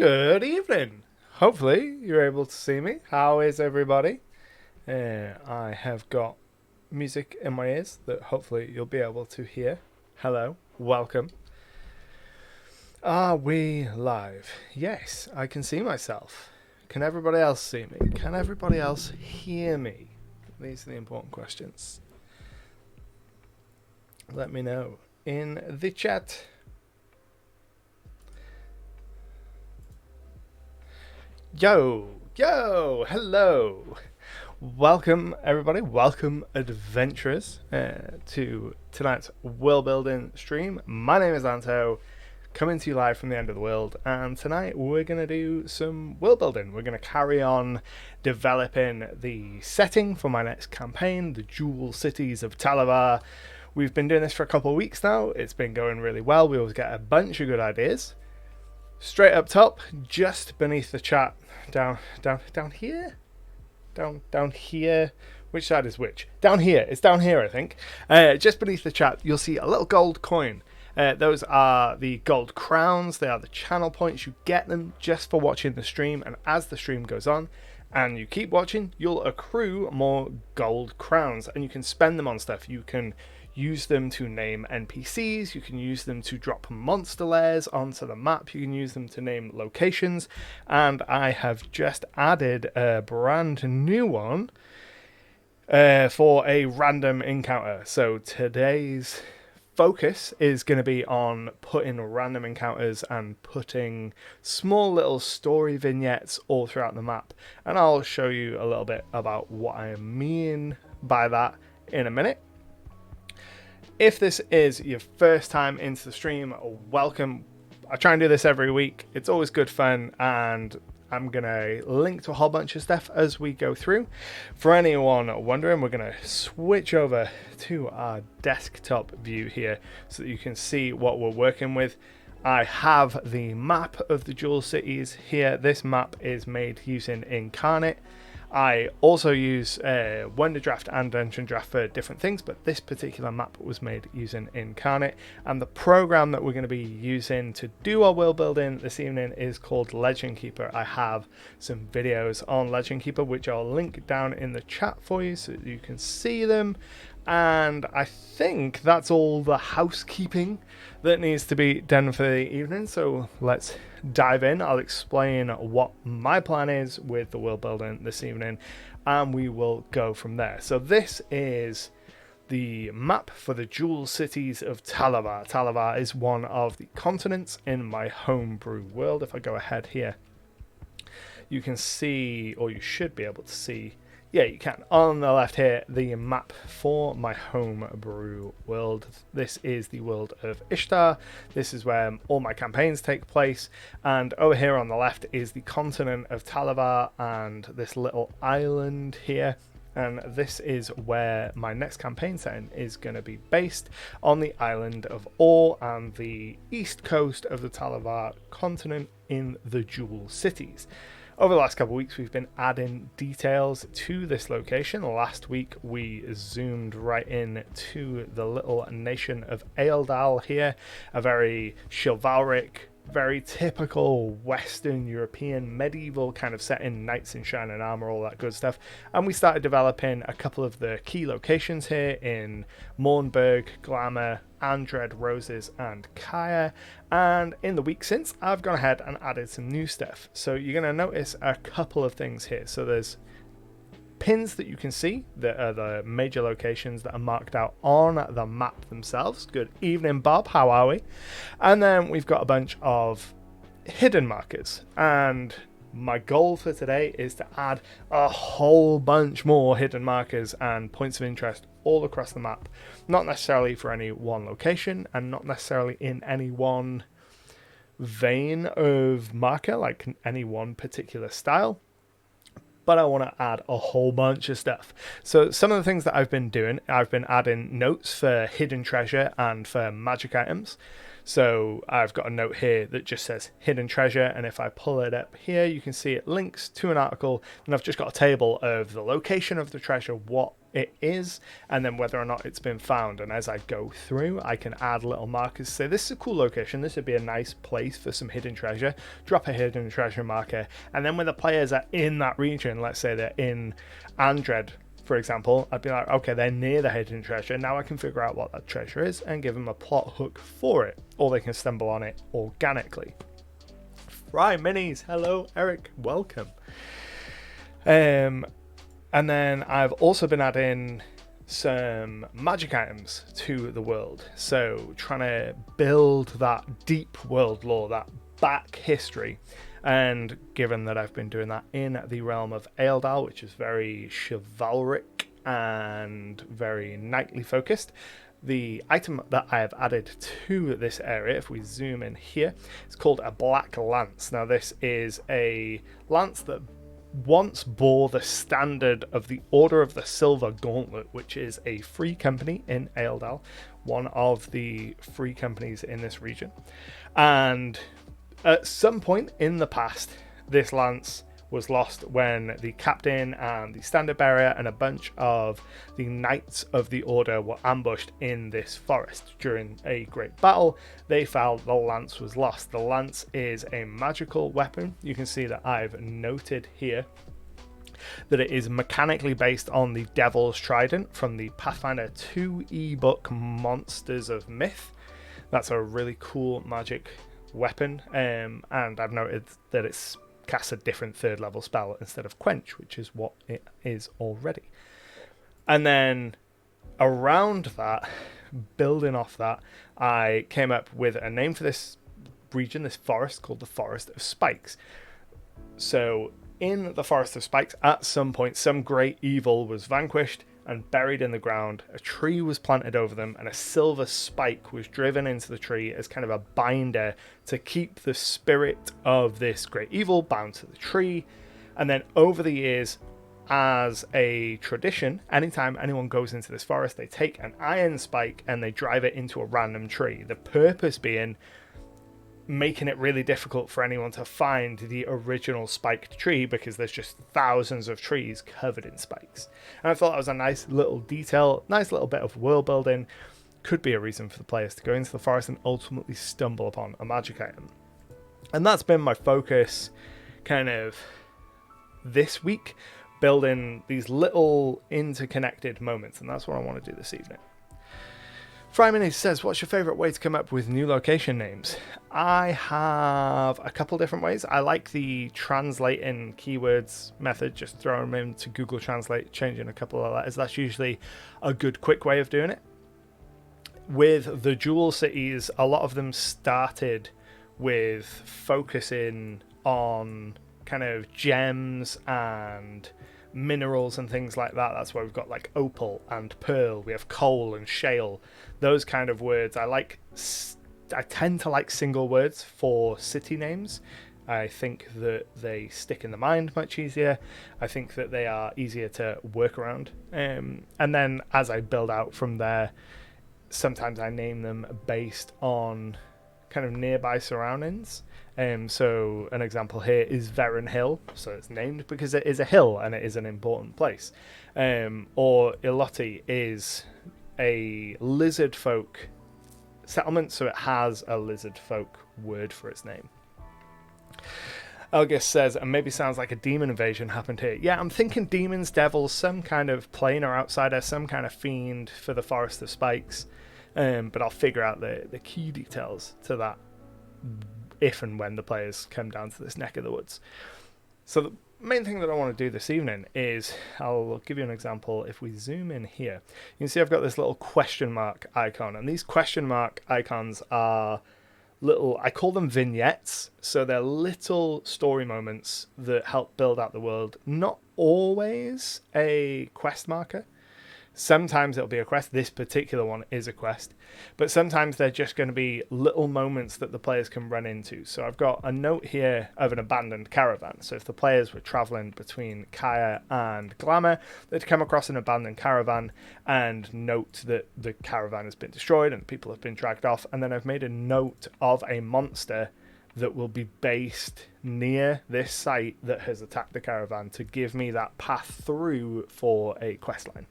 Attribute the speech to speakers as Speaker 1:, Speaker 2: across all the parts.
Speaker 1: Good evening. Hopefully you're able to see me. How is everybody? I have got music in my ears that hopefully you'll be able to hear. Hello, welcome. Are we live? Yes, I can see myself. Can everybody else see me? Can everybody else hear me? These are the important questions. Let me know in the chat. Yo, hello. Welcome, everybody. Welcome, adventurers, to tonight's world building stream. My name is Anto, coming to you live from the end of the world, and tonight we're going to do some world building. We're going to carry on developing the setting for my next campaign, the Jewel Cities of Talavar. We've been doing this for a couple of weeks now. It's been going really well. We always get a bunch of good ideas. Straight up top, just beneath the chat, down here? Down here? Which side is which? Down here. It's down here, I think. Just beneath the chat, you'll see a little gold coin. Those are the gold crowns. They are the channel points. You get them just for watching the stream, and as the stream goes on, and you keep watching, you'll accrue more gold crowns, and you can spend them on stuff. You can use them to name NPCs, you can use them to drop monster layers onto the map, you can use them to name locations, and I have just added a brand new one for a random encounter. So today's focus is going to be on putting random encounters and putting small little story vignettes all throughout the map, and I'll show you a little bit about what I mean by that in a minute. If this is your first time into the stream, welcome. I try and do this every week. It's always good fun, and I'm going to link to a whole bunch of stuff as we go through. For anyone wondering, we're going to switch over to our desktop view here so that you can see what we're working with. I have the map of the Jewel Cities here. This map is made using Incarnate. I also use Wonder Draft and Dungeon Draft for different things, but this particular map was made using Incarnate, and the program that we're going to be using to do our world building this evening is called Legend Keeper. I have some videos on Legend Keeper which I'll link down in the chat for you so that you can see them, and I think that's all the housekeeping that needs to be done for the evening, so let's dive in. I'll explain what my plan is with the world building this evening, and we will go from there. So this is the map for the Jewel Cities of Talavar. Talavar is one of the continents in my homebrew world. If I go ahead here, you can see, or you should be able to see, yeah, you can, on the left here, the map for my homebrew world. This is the world of Ishtar. This is where all my campaigns take place. And over here on the left is the continent of Talavar and this little island here. And this is where my next campaign setting is going to be based, on the island of Or and the east coast of the Talavar continent in the Jewel Cities. Over the last couple of weeks, we've been adding details to this location. Last week, we zoomed right in to the little nation of Eildal here, a very chivalric, very typical Western European medieval kind of setting, knights in shining armor, all that good stuff. And we started developing a couple of the key locations here in Mournburg, Glamour, Andred, Roses, and Kaya. And in the week since, I've gone ahead and added some new stuff. So you're going to notice a couple of things here. So there's pins that you can see that are the major locations that are marked out on the map themselves. Good evening, Bob. How are we? And then we've got a bunch of hidden markers. And my goal for today is to add a whole bunch more hidden markers and points of interest all across the map. Not necessarily for any one location and not necessarily in any one vein of marker, like any one particular style, but I want to add a whole bunch of stuff. So some of the things that I've been doing, I've been adding notes for hidden treasure and for magic items. So I've got a note here that just says hidden treasure, and if I pull it up here, you can see it links to an article, and I've just got a table of the location of the treasure, what it is, and then whether or not it's been found. And as I go through, I can add little markers, say this is a cool location, this would be a nice place for some hidden treasure, drop a hidden treasure marker, and then when the players are in that region, let's say they're in Andred, for example, I'd be like, okay, they're near the hidden treasure. Now I can figure out what that treasure is and give them a plot hook for it, or they can stumble on it organically. Fry Minis, hello, Eric, welcome. And then I've also been adding some magic items to the world. So trying to build that deep world lore, that back history. And given that I've been doing that in the realm of Eildal, which is very chivalric and very knightly focused, the item that I have added to this area, if we zoom in here, it's called a Black Lance. Now this is a lance that once bore the standard of the Order of the Silver Gauntlet, which is a free company in Eildal, one of the free companies in this region. And at some point in the past, this lance was lost when the captain and the standard bearer and a bunch of the knights of the order were ambushed in this forest during a great battle. They felt the lance was lost. The lance is a magical weapon. You can see that I've noted here that it is mechanically based on the Devil's Trident from the Pathfinder 2 ebook Monsters of Myth. That's a really cool magic weapon, and I've noted that it's casts a different third level spell instead of quench, which is what it is already. And then around that, building off that, I came up with a name for this region, this forest, called the Forest of Spikes. So in the Forest of Spikes, at some point, some great evil was vanquished and buried in the ground. A tree was planted over them, and a silver spike was driven into the tree as kind of a binder to keep the spirit of this great evil bound to the tree. And then over the years, as a tradition, anytime anyone goes into this forest, they take an iron spike and they drive it into a random tree. The purpose being making it really difficult for anyone to find the original spiked tree, because there's just thousands of trees covered in spikes. And I thought that was a nice little detail, nice little bit of world building. Could be a reason for the players to go into the forest and ultimately stumble upon a magic item. And that's been my focus kind of this week, building these little interconnected moments, and that's what I want to do this evening. Fryman says, what's your favourite way to come up with new location names? I have a couple different ways. I like the translating keywords method, just throwing them into Google Translate, changing a couple of letters. That's usually a good, quick way of doing it. With the Jewel Cities, a lot of them started with focusing on kind of gems and minerals and things like that. That's why we've got like opal and pearl. We have coal and shale. Those kind of words. I tend to like single words for city names. I think that they stick in the mind much easier. I think that they are easier to work around. And then as I build out from there, sometimes I name them based on kind of nearby surroundings. So an example here is Veron Hill, so it's named because it is a hill and it is an important place. Or Iloti is a lizard folk settlement, so it has a lizard folk word for its name. Elgis says, and maybe sounds like a demon invasion happened here. Yeah, I'm thinking demons, devils, some kind of plane or outsider, some kind of fiend for the Forest of Spikes. But I'll figure out the key details to that if and when the players come down to this neck of the woods. So the main thing that I want to do this evening is, I'll give you an example. If we zoom in here, you can see I've got this little question mark icon, and these question mark icons are little, I call them vignettes. So they're little story moments that help build out the world. Not always a quest marker. Sometimes it'll be a quest. This particular one is a quest. But sometimes they're just going to be little moments that the players can run into. So I've got a note here of an abandoned caravan. So if the players were traveling between Kaya and Glamour, they'd come across an abandoned caravan and note that the caravan has been destroyed and people have been dragged off. And then I've made a note of a monster that will be based near this site that has attacked the caravan to give me that path through for a quest line.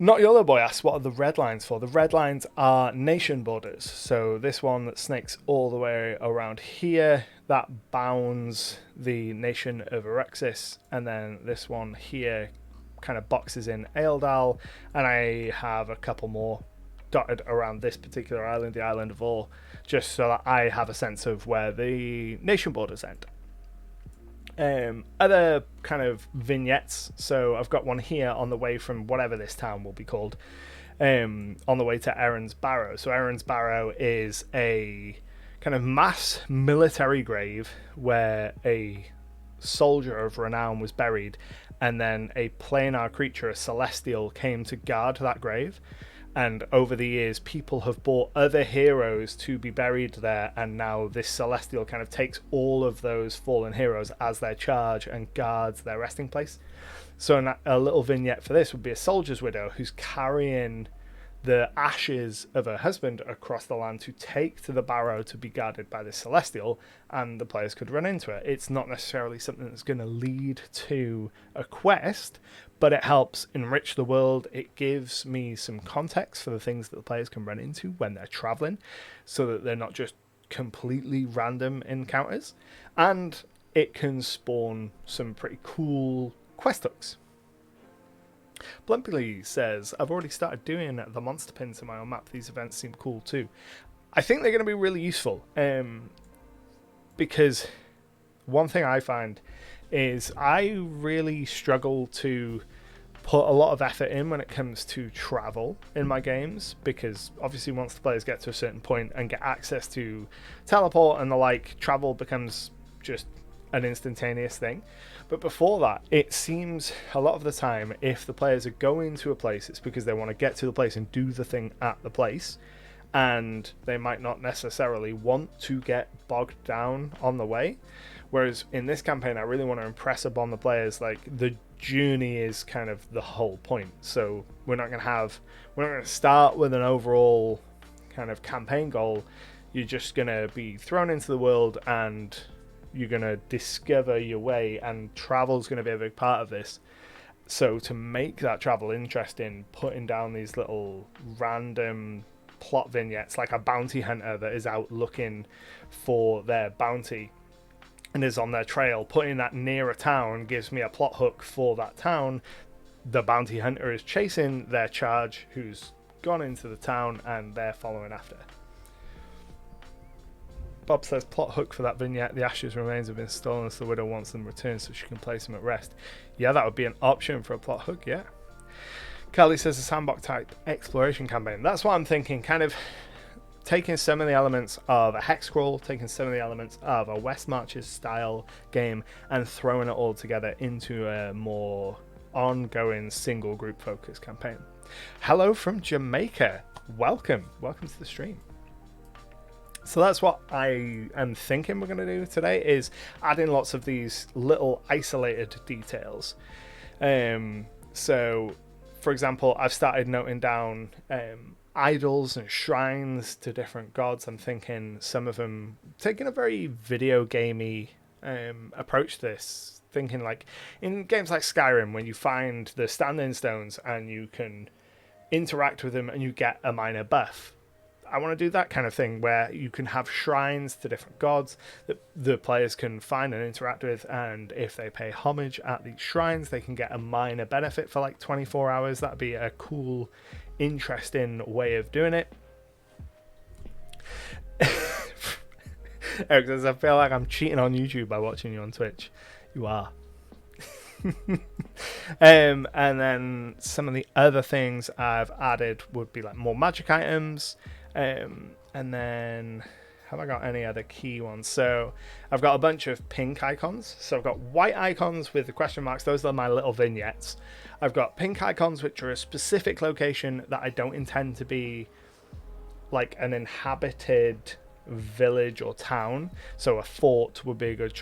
Speaker 1: Not Yolo Boy asks, what are the red lines for? The red lines are nation borders. So this one that snakes all the way around here, that bounds the nation of Eruxis. And then this one here kind of boxes in Eildal. And I have a couple more dotted around this particular island, the island of Or, just so that I have a sense of where the nation borders end. Other kind of vignettes, so I've got one here on the way from whatever this town will be called, on the way to Erin's Barrow. So Erin's Barrow is a kind of mass military grave where a soldier of renown was buried, and then a planar creature, a celestial, came to guard that grave. And over the years, people have bought other heroes to be buried there, and now this celestial kind of takes all of those fallen heroes as their charge and guards their resting place. So a little vignette for this would be a soldier's widow who's carrying the ashes of her husband across the land to take to the barrow to be guarded by the celestial, and the players could run into it. It's not necessarily something that's going to lead to a quest, but it helps enrich the world. It gives me some context for the things that the players can run into when they're traveling, so that they're not just completely random encounters, and it can spawn some pretty cool quest hooks. Blumpily says, I've already started doing the monster pins in my own map. These events seem cool too. I think they're going to be really useful, because one thing I find is I really struggle to put a lot of effort in when it comes to travel in my games, because obviously once the players get to a certain point and get access to teleport and the like, travel becomes just an instantaneous thing. But before that, it seems a lot of the time, if the players are going to a place, it's because they want to get to the place and do the thing at the place, and they might not necessarily want to get bogged down on the way. Whereas in this campaign, I really want to impress upon the players, like, the journey is kind of the whole point. So we're not going to start with an overall kind of campaign goal. You're just going to be thrown into the world and you're going to discover your way, and travel's going to be a big part of this. So to make that travel interesting, putting down these little random plot vignettes, like a bounty hunter that is out looking for their bounty and is on their trail, putting that near a town gives me a plot hook for that town. The bounty hunter is chasing their charge who's gone into the town, and they're following after. Bob says, plot hook for that vignette, the ashes remains have been stolen, so the widow wants them returned so she can place them at rest. Yeah, that would be an option for a plot hook, yeah. Carly says, a sandbox type exploration campaign. That's what I'm thinking, kind of taking some of the elements of a hex crawl, taking some of the elements of a West Marches style game, and throwing it all together into a more ongoing single group focused campaign. Hello from Jamaica. Welcome to the stream. So that's what I am thinking we're going to do today, is add in lots of these little isolated details. So, for example, I've started noting down idols and shrines to different gods. I'm thinking some of them taking a very video gamey approach to this. Thinking like in games like Skyrim, when you find the standing stones and you can interact with them and you get a minor buff. I want to do that kind of thing where you can have shrines to different gods that the players can find and interact with, and if they pay homage at these shrines, they can get a minor benefit for like 24 hours. That'd be a cool, interesting way of doing it. Eric says, I feel like I'm cheating on YouTube by watching you on Twitch. You are. And then some of the other things I've added would be like more magic items. And then have I got any other key ones? So I've got a bunch of pink icons. So I've got white icons with the question marks. Those are my little vignettes. I've got pink icons, which are a specific location that I don't intend to be like an inhabited village or town. So a fort would be a good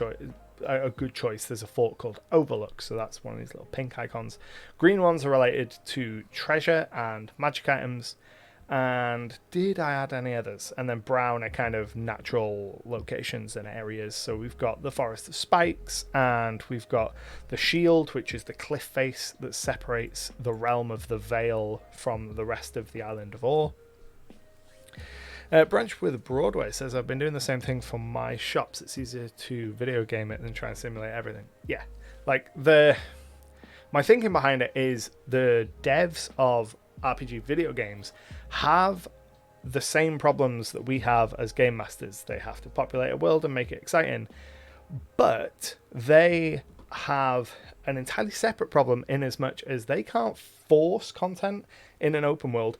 Speaker 1: choice. There's a fort called Overlook, so that's one of these little pink icons. Green ones are related to treasure and magic items. And did I add any others? And then brown are kind of natural locations and areas. So we've got the Forest of Spikes, and we've got the Shield, which is the cliff face that separates the realm of the Vale from the rest of the island of Orr. Branch with Broadway says, I've been doing the same thing for my shops. It's easier to video game it than try and simulate everything. Yeah, like my thinking behind it is the devs of RPG video games have the same problems that we have as game masters. They have to populate a world and make it exciting, but they have an entirely separate problem in as much as they can't force content in an open world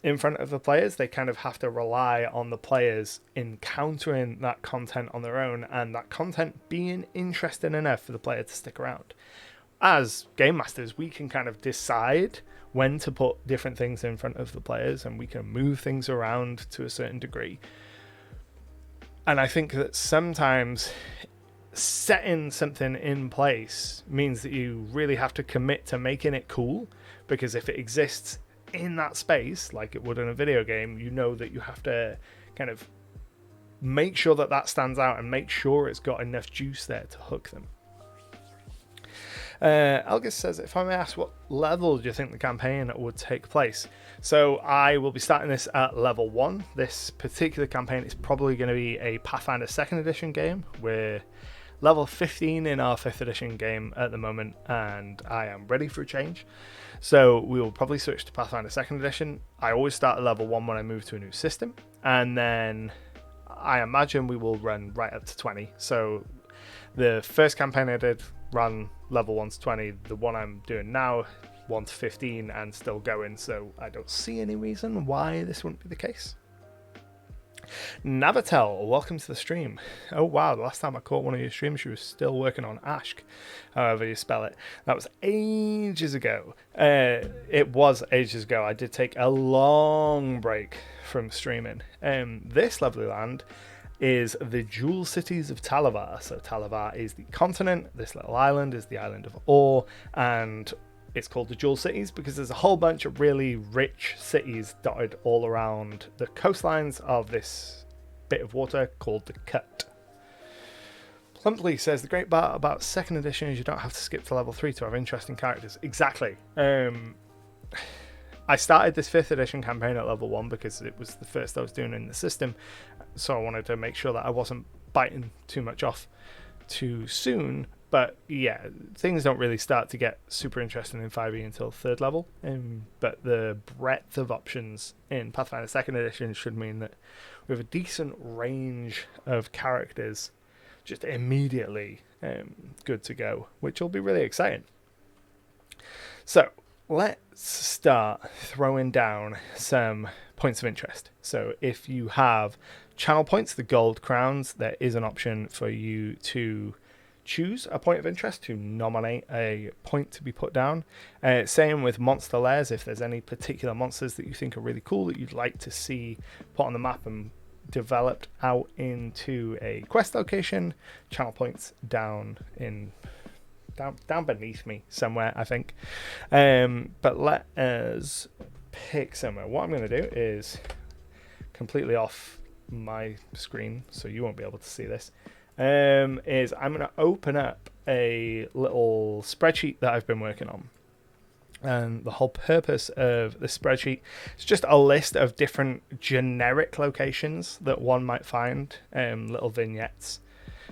Speaker 1: in front of the players. They kind of have to rely on the players encountering that content on their own, and that content being interesting enough for the player to stick around. As game masters, we can kind of decide when to put different things in front of the players, and we can move things around to a certain degree. And I think that sometimes setting something in place means that you really have to commit to making it cool, because if it exists in that space like it would in a video game, you know that you have to kind of make sure that that stands out and make sure it's got enough juice there to hook them. Elgis says, if I may ask, what level do you think the campaign would take place? So I will be starting this at level 1. This particular campaign is probably going to be a Pathfinder 2nd edition game. We're level 15 in our 5th edition game at the moment, and I am ready for a change. So we will probably switch to Pathfinder 2nd edition. I always start at level 1 when I move to a new system, and then I imagine we will run right up to 20. So the first campaign I did ran level 1 to 20. The one I'm doing now, 1 to 15, and still going. So I don't see any reason why this wouldn't be the case. Navatel, welcome to the stream. Oh wow, the last time I caught one of your streams, she was still working on Ashk, however you spell it. That was ages ago. It was ages ago. I did take a long break from streaming. This lovely land is the Jewel Cities of Talavar. So Talavar is the continent, this little island is the island of Orr, and it's called the Jewel Cities because there's a whole bunch of really rich cities dotted all around the coastlines of this bit of water called the Cut. Plumply says, the great part about 2nd edition is you don't have to skip to level 3 to have interesting characters. Exactly. I started this 5th edition campaign at level 1 because it was the first I was doing in the system, so I wanted to make sure that I wasn't biting too much off too soon. But yeah, things don't really start to get super interesting in 5e until 3rd level. But the breadth of options in Pathfinder 2nd edition should mean that we have a decent range of characters just immediately good to go, which will be really exciting. So let's start throwing down some points of interest. So if you have channel points, the gold crowns, there is an option for you to choose a point of interest, to nominate a point to be put down. Same with monster lairs. If there's any particular monsters that you think are really cool that you'd like to see put on the map and developed out into a quest location, channel points down beneath me somewhere, I think. But let us pick somewhere. What I'm going to do is completely off my screen, so you won't be able to see this. Is I'm going to open up a little spreadsheet that I've been working on. And the whole purpose of the spreadsheet is just a list of different generic locations that one might find, little vignettes.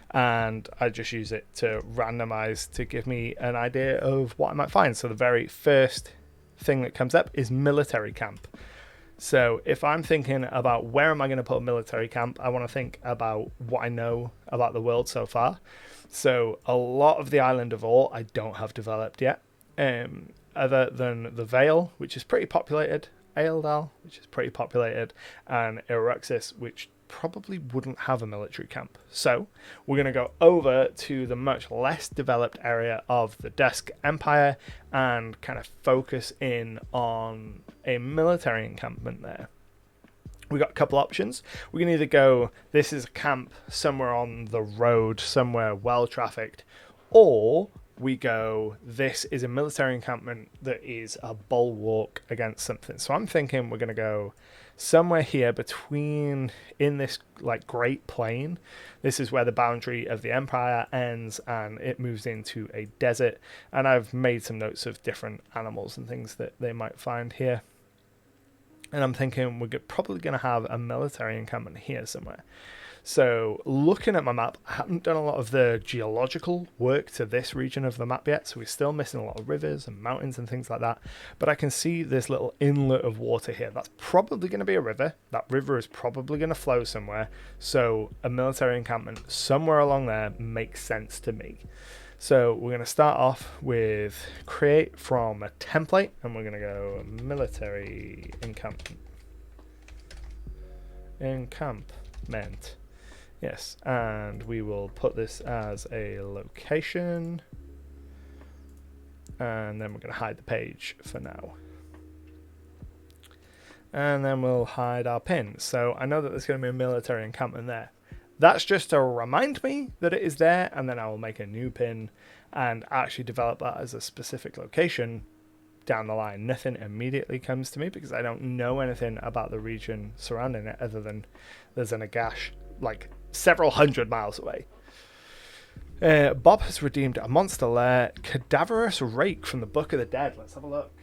Speaker 1: And I just use it to randomize to give me an idea of what I might find. So the very first thing that comes up is military camp. So if I'm thinking about where am I going to put a military camp, I want to think about what I know about the world so far. So a lot of the island of Orr I don't have developed yet, other than the Vale, which is pretty populated, Aeldal, which is pretty populated, and Eruxis, which probably wouldn't have a military camp. So we're going to go over to the much less developed area of the Dusk Empire and kind of focus in on a military encampment there. We got a couple options. We can either go, this is a camp somewhere on the road, somewhere well trafficked, or we go, this is a military encampment that is a bulwark against something. So I'm thinking we're going to go somewhere here between, in this like Great Plain. This is where the boundary of the empire ends and it moves into a desert. And I've made some notes of different animals and things that they might find here. And I'm thinking we're probably going to have a military encampment here somewhere. So looking at my map, I haven't done a lot of the geological work to this region of the map yet, so we're still missing a lot of rivers and mountains and things like that. But I can see this little inlet of water here. That's probably going to be a river. That river is probably going to flow somewhere. So a military encampment somewhere along there makes sense to me. So we're going to start off with create from a template, and we're going to go military encampment. Encampment. Yes, and we will put this as a location, and then we're going to hide the page for now. And then we'll hide our pin. So I know that there's going to be a military encampment there. That's just to remind me that it is there, and then I will make a new pin and actually develop that as a specific location down the line. Nothing immediately comes to me because I don't know anything about the region surrounding it other than there's an Agash like several hundred miles away. Bob has redeemed a monster lair, Cadaverous Rake from the Book of the Dead. Let's have a look.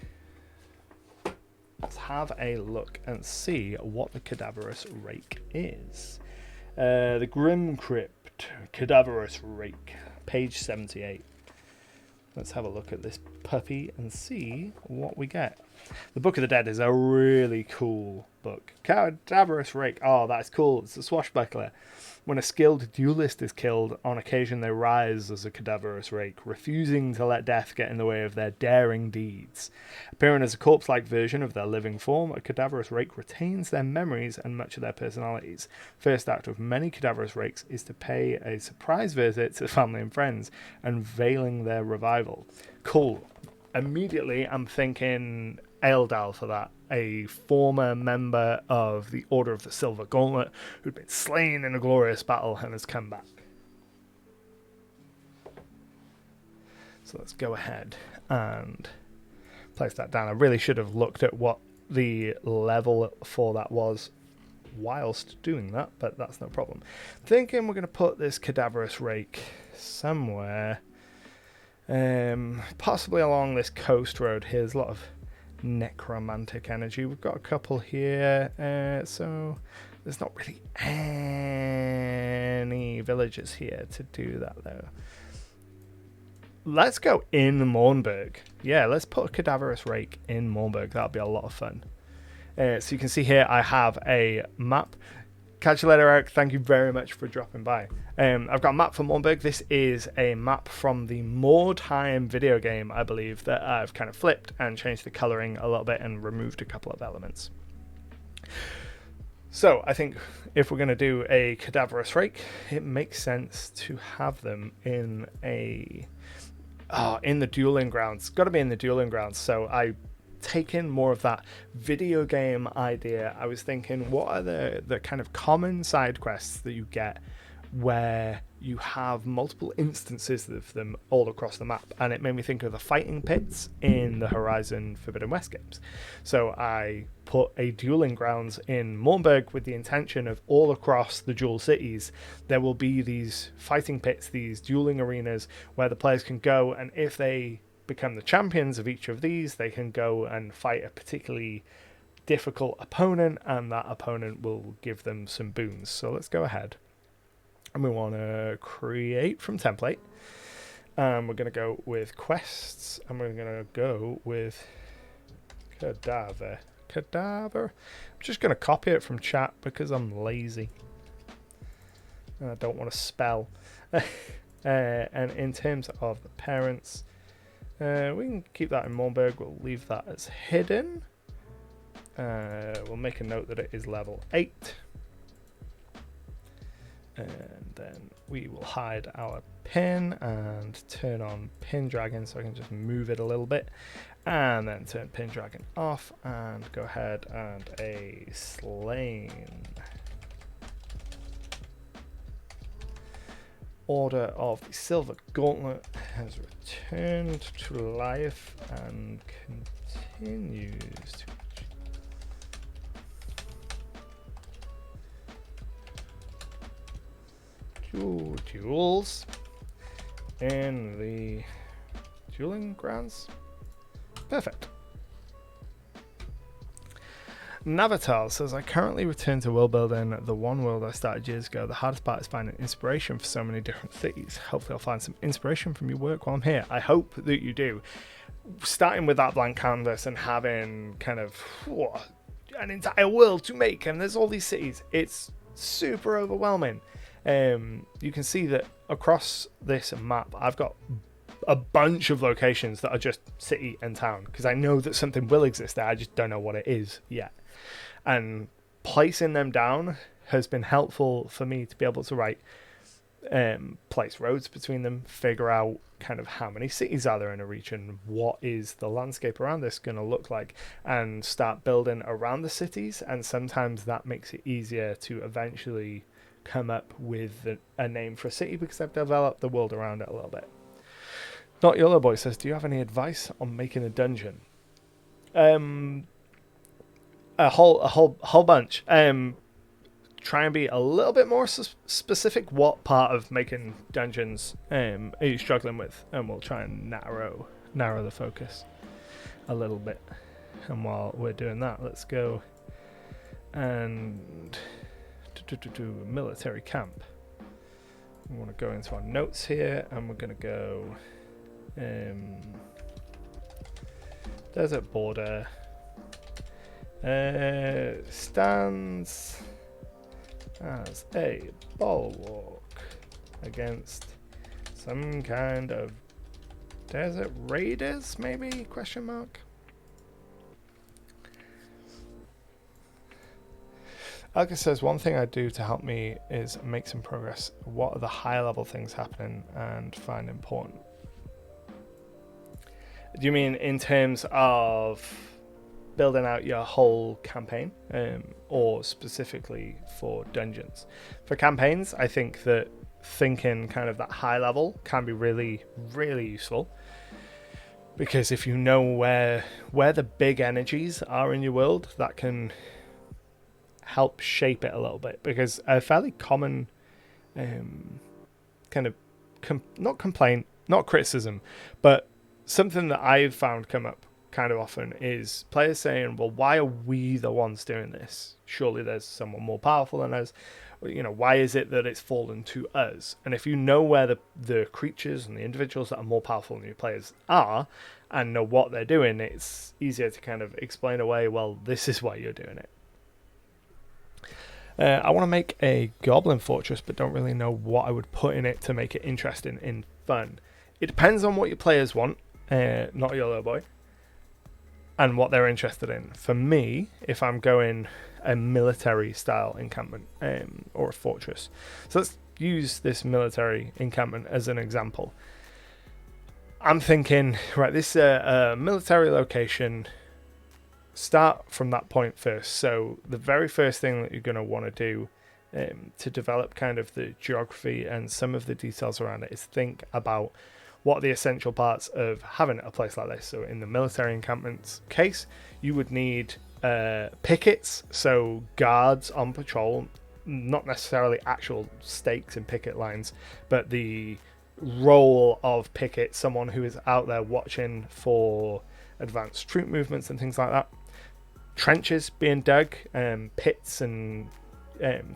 Speaker 1: Let's have a look and see what the Cadaverous Rake is. The Grim Crypt, Cadaverous Rake, page 78. Let's have a look at this puppy and see what we get. The Book of the Dead is a really cool book. Cadaverous Rake. Oh, that's cool. It's a swashbuckler. When a skilled duelist is killed, on occasion they rise as a cadaverous rake, refusing to let death get in the way of their daring deeds. Appearing as a corpse-like version of their living form, a cadaverous rake retains their memories and much of their personalities. First act of many cadaverous rakes is to pay a surprise visit to family and friends, unveiling their revival. Cool. Immediately, I'm thinking Eldal for that, a former member of the Order of the Silver Gauntlet who'd been slain in a glorious battle and has come back. So let's go ahead and place that down. I really should have looked at what the level for that was whilst doing that, but that's no problem. Thinking we're going to put this cadaverous rake somewhere, possibly along this coast road here. There's a lot of necromantic energy. We've got a couple here, so there's not really any villages here to do that though. Let's go in Mornburg. Yeah, let's put a cadaverous rake in Mornburg. That'll be a lot of fun. So you can see here I have a map. Catch you later, Eric. Thank you very much for dropping by. I've got a map for Mornburg. This is a map from the Mordheim video game, I believe, that I've kind of flipped and changed the colouring a little bit and removed a couple of elements. So I think if we're going to do a cadaverous rake, it makes sense to have them in in the dueling grounds. Got to be in the dueling grounds. So I taken more of that video game idea. I was thinking, what are the kind of common side quests that you get where you have multiple instances of them all across the map? And it made me think of the fighting pits in the Horizon Forbidden West games. So I put a dueling grounds in Mornburg with the intention of all across the dual cities there will be these fighting pits, these dueling arenas where the players can go, and if they become the champions of each of these, they can go and fight a particularly difficult opponent, and that opponent will give them some boons. So let's go ahead and we want to create from template, and we're going to go with quests, and we're going to go with cadaver. I'm just going to copy it from chat because I'm lazy and I don't want to spell. And in terms of the parents, we can keep that in Mornburg. We'll leave that as hidden. We'll make a note that it is level 8. And then we will hide our pin and turn on pin dragon so I can just move it a little bit. And then turn pin dragon off and go ahead and a slain. Order of the Silver Gauntlet has returned to life and continues to duels in the dueling grounds. Perfect. Navatal says, I currently return to Worldbuilding, the one world I started years ago. The hardest part is finding inspiration for so many different cities. Hopefully I'll find some inspiration from your work while I'm here. I hope that you do. Starting with that blank canvas and having kind of an entire world to make, and there's all these cities, it's super overwhelming. You can see that across this map I've got a bunch of locations that are just city and town, because I know that something will exist there, I just don't know what it is yet. And placing them down has been helpful for me to be able to write, place roads between them, figure out kind of how many cities are there in a region, what is the landscape around this going to look like, and start building around the cities. And sometimes that makes it easier to eventually come up with a name for a city, because I've developed the world around it a little bit. Not Yellow Boy says, do you have any advice on making a dungeon? A whole bunch. Try and be a little bit more specific. What part of making dungeons are you struggling with? And we'll try and narrow the focus a little bit. And while we're doing that, let's go and do a military camp. We want to go into our notes here, and we're going to go desert border stands as a bulwark against some kind of desert raiders, maybe, question mark. Alka says, one thing I do to help me is make some progress. What are the high level things happening and find important? Do you mean in terms of building out your whole campaign, or specifically for dungeons? For campaigns, I think that thinking kind of that high level can be really, really useful, because if you know where the big energies are in your world, that can help shape it a little bit. Because a fairly common kind of not complaint, not criticism, but something that I've found come up kind of often is players saying, well, why are we the ones doing this? Surely there's someone more powerful than us. You know, why is it that it's fallen to us? And if you know where the creatures and the individuals that are more powerful than your players are, and know what they're doing, it's easier to kind of explain away, well, this is why you're doing it. I want to make a goblin fortress, but don't really know what I would put in it to make it interesting and fun. It depends on what your players want, not Yellow Boy, and what they're interested in. For me, if I'm going a military style encampment or a fortress, so let's use this military encampment as an example. I'm thinking, right, this is a military location. Start from that point first. So the very first thing that you're going to want to do to develop kind of the geography and some of the details around it is think about what are the essential parts of having a place like this. So in the military encampments case, you would need pickets, so guards on patrol, not necessarily actual stakes and picket lines, but the role of picket, someone who is out there watching for advanced troop movements and things like that. Trenches being dug, pits and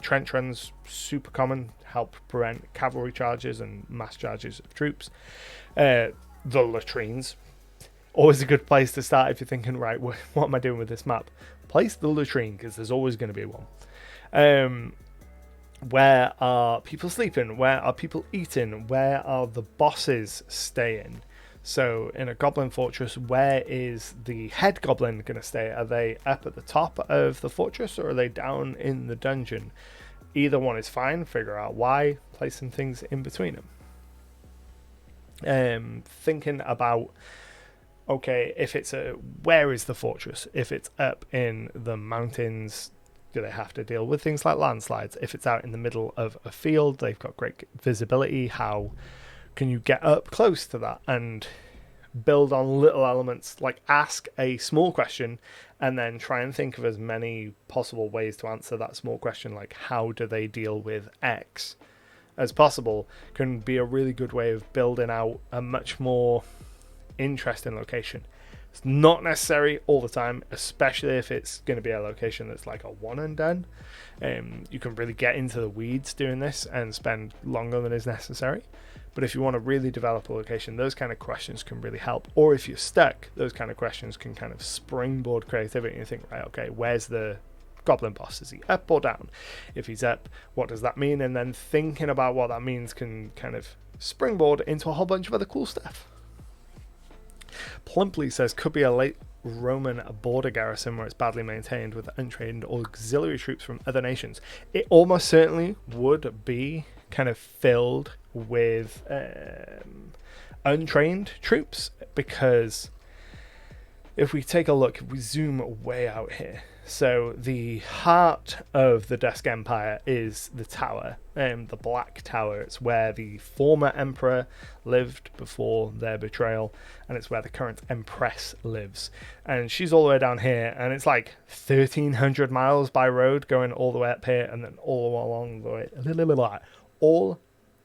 Speaker 1: trench runs, super common, help prevent cavalry charges and mass charges of troops. The latrines, always a good place to start if you're thinking, right, what am I doing with this map? Place the latrine, because there's always going to be one. Where are people sleeping? Where are people eating? Where are the bosses staying? So in a goblin fortress, where is the head goblin going to stay? Are they up at the top of the fortress, or are they down in the dungeon? Either one is fine. Figure out why. Place some things in between them. Thinking about, okay, if it's where is the fortress? If it's up in the mountains, do they have to deal with things like landslides? If it's out in the middle of a field, they've got great visibility. How can you get up close to that and build on little elements? Like, ask a small question and then try and think of as many possible ways to answer that small question, like how do they deal with X, as possible, can be a really good way of building out a much more interesting location. It's not necessary all the time, especially if it's going to be a location that's like a one and done. You can really get into the weeds doing this and spend longer than is necessary. But if you want to really develop a location, those kind of questions can really help. Or if you're stuck, those kind of questions can kind of springboard creativity. And you think, right, okay, where's the goblin boss? Is he up or down? If he's up, what does that mean? And then thinking about what that means can kind of springboard into a whole bunch of other cool stuff. Plumply says, could be a late Roman border garrison where it's badly maintained with untrained auxiliary troops from other nations. It almost certainly would be kind of filled with untrained troops, because if we take a look, if we zoom way out here, so the heart of the Dusk Empire is the tower, the Black Tower. It's where the former emperor lived before their betrayal, and it's where the current empress lives. And she's all the way down here, and it's like 1,300 miles by road going all the way up here, and then all along the way, all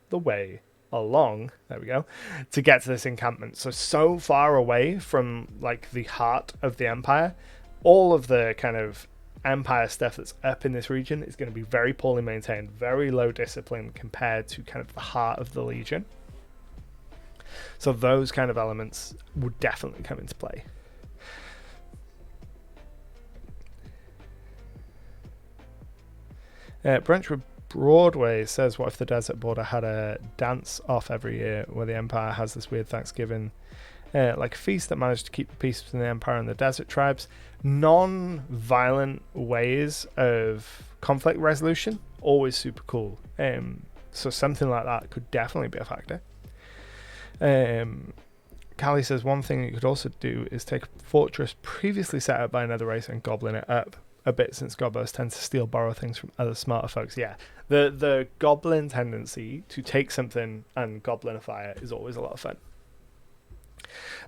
Speaker 1: the way along, there we go, to get to this encampment. So far away from like the heart of the empire. All of the kind of empire stuff that's up in this region is going to be very poorly maintained, very low discipline compared to kind of the heart of the legion. So those kind of elements would definitely come into play. Brentwood Broadway says, what if the desert border had a dance off every year where the empire has this weird Thanksgiving like a feast that managed to keep the peace between the empire and the desert tribes? Non-violent ways of conflict resolution, always super cool. So something like that could definitely be a factor. Callie says, one thing you could also do is take a fortress previously set up by another race and goblin it up a bit, since goblins tend to borrow things from other smarter folks. Yeah, the goblin tendency to take something and goblinify it is always a lot of fun.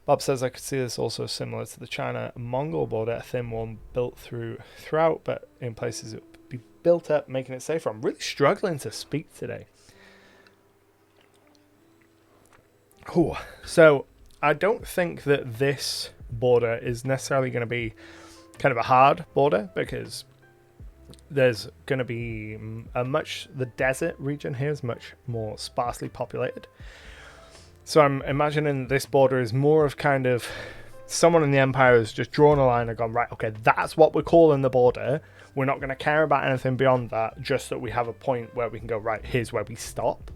Speaker 1: Bob says, I could see this also similar to the China-Mongol border, a thin wall built throughout, but in places it would be built up, making it safer. I'm really struggling to speak today. Ooh. So I don't think that this border is necessarily going to be kind of a hard border, because there's going to be the desert region here is much more sparsely populated. So I'm imagining this border is more of kind of someone in the empire has just drawn a line and gone, right, okay, that's what we're calling the border. We're not going to care about anything beyond that, just that we have a point where we can go, right, here's where we stop.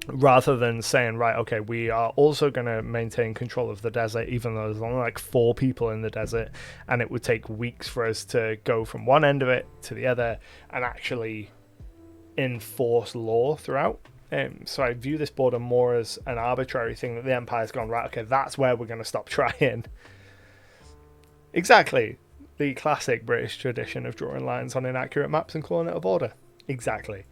Speaker 1: Rather than saying, right, okay, we are also going to maintain control of the desert, even though there's only like 4 people in the desert, and it would take weeks for us to go from one end of it to the other and actually enforce law throughout. So I view this border more as an arbitrary thing that the Empire's gone, right, okay, that's where we're going to stop trying. Exactly. The classic British tradition of drawing lines on inaccurate maps and calling it a border. Exactly.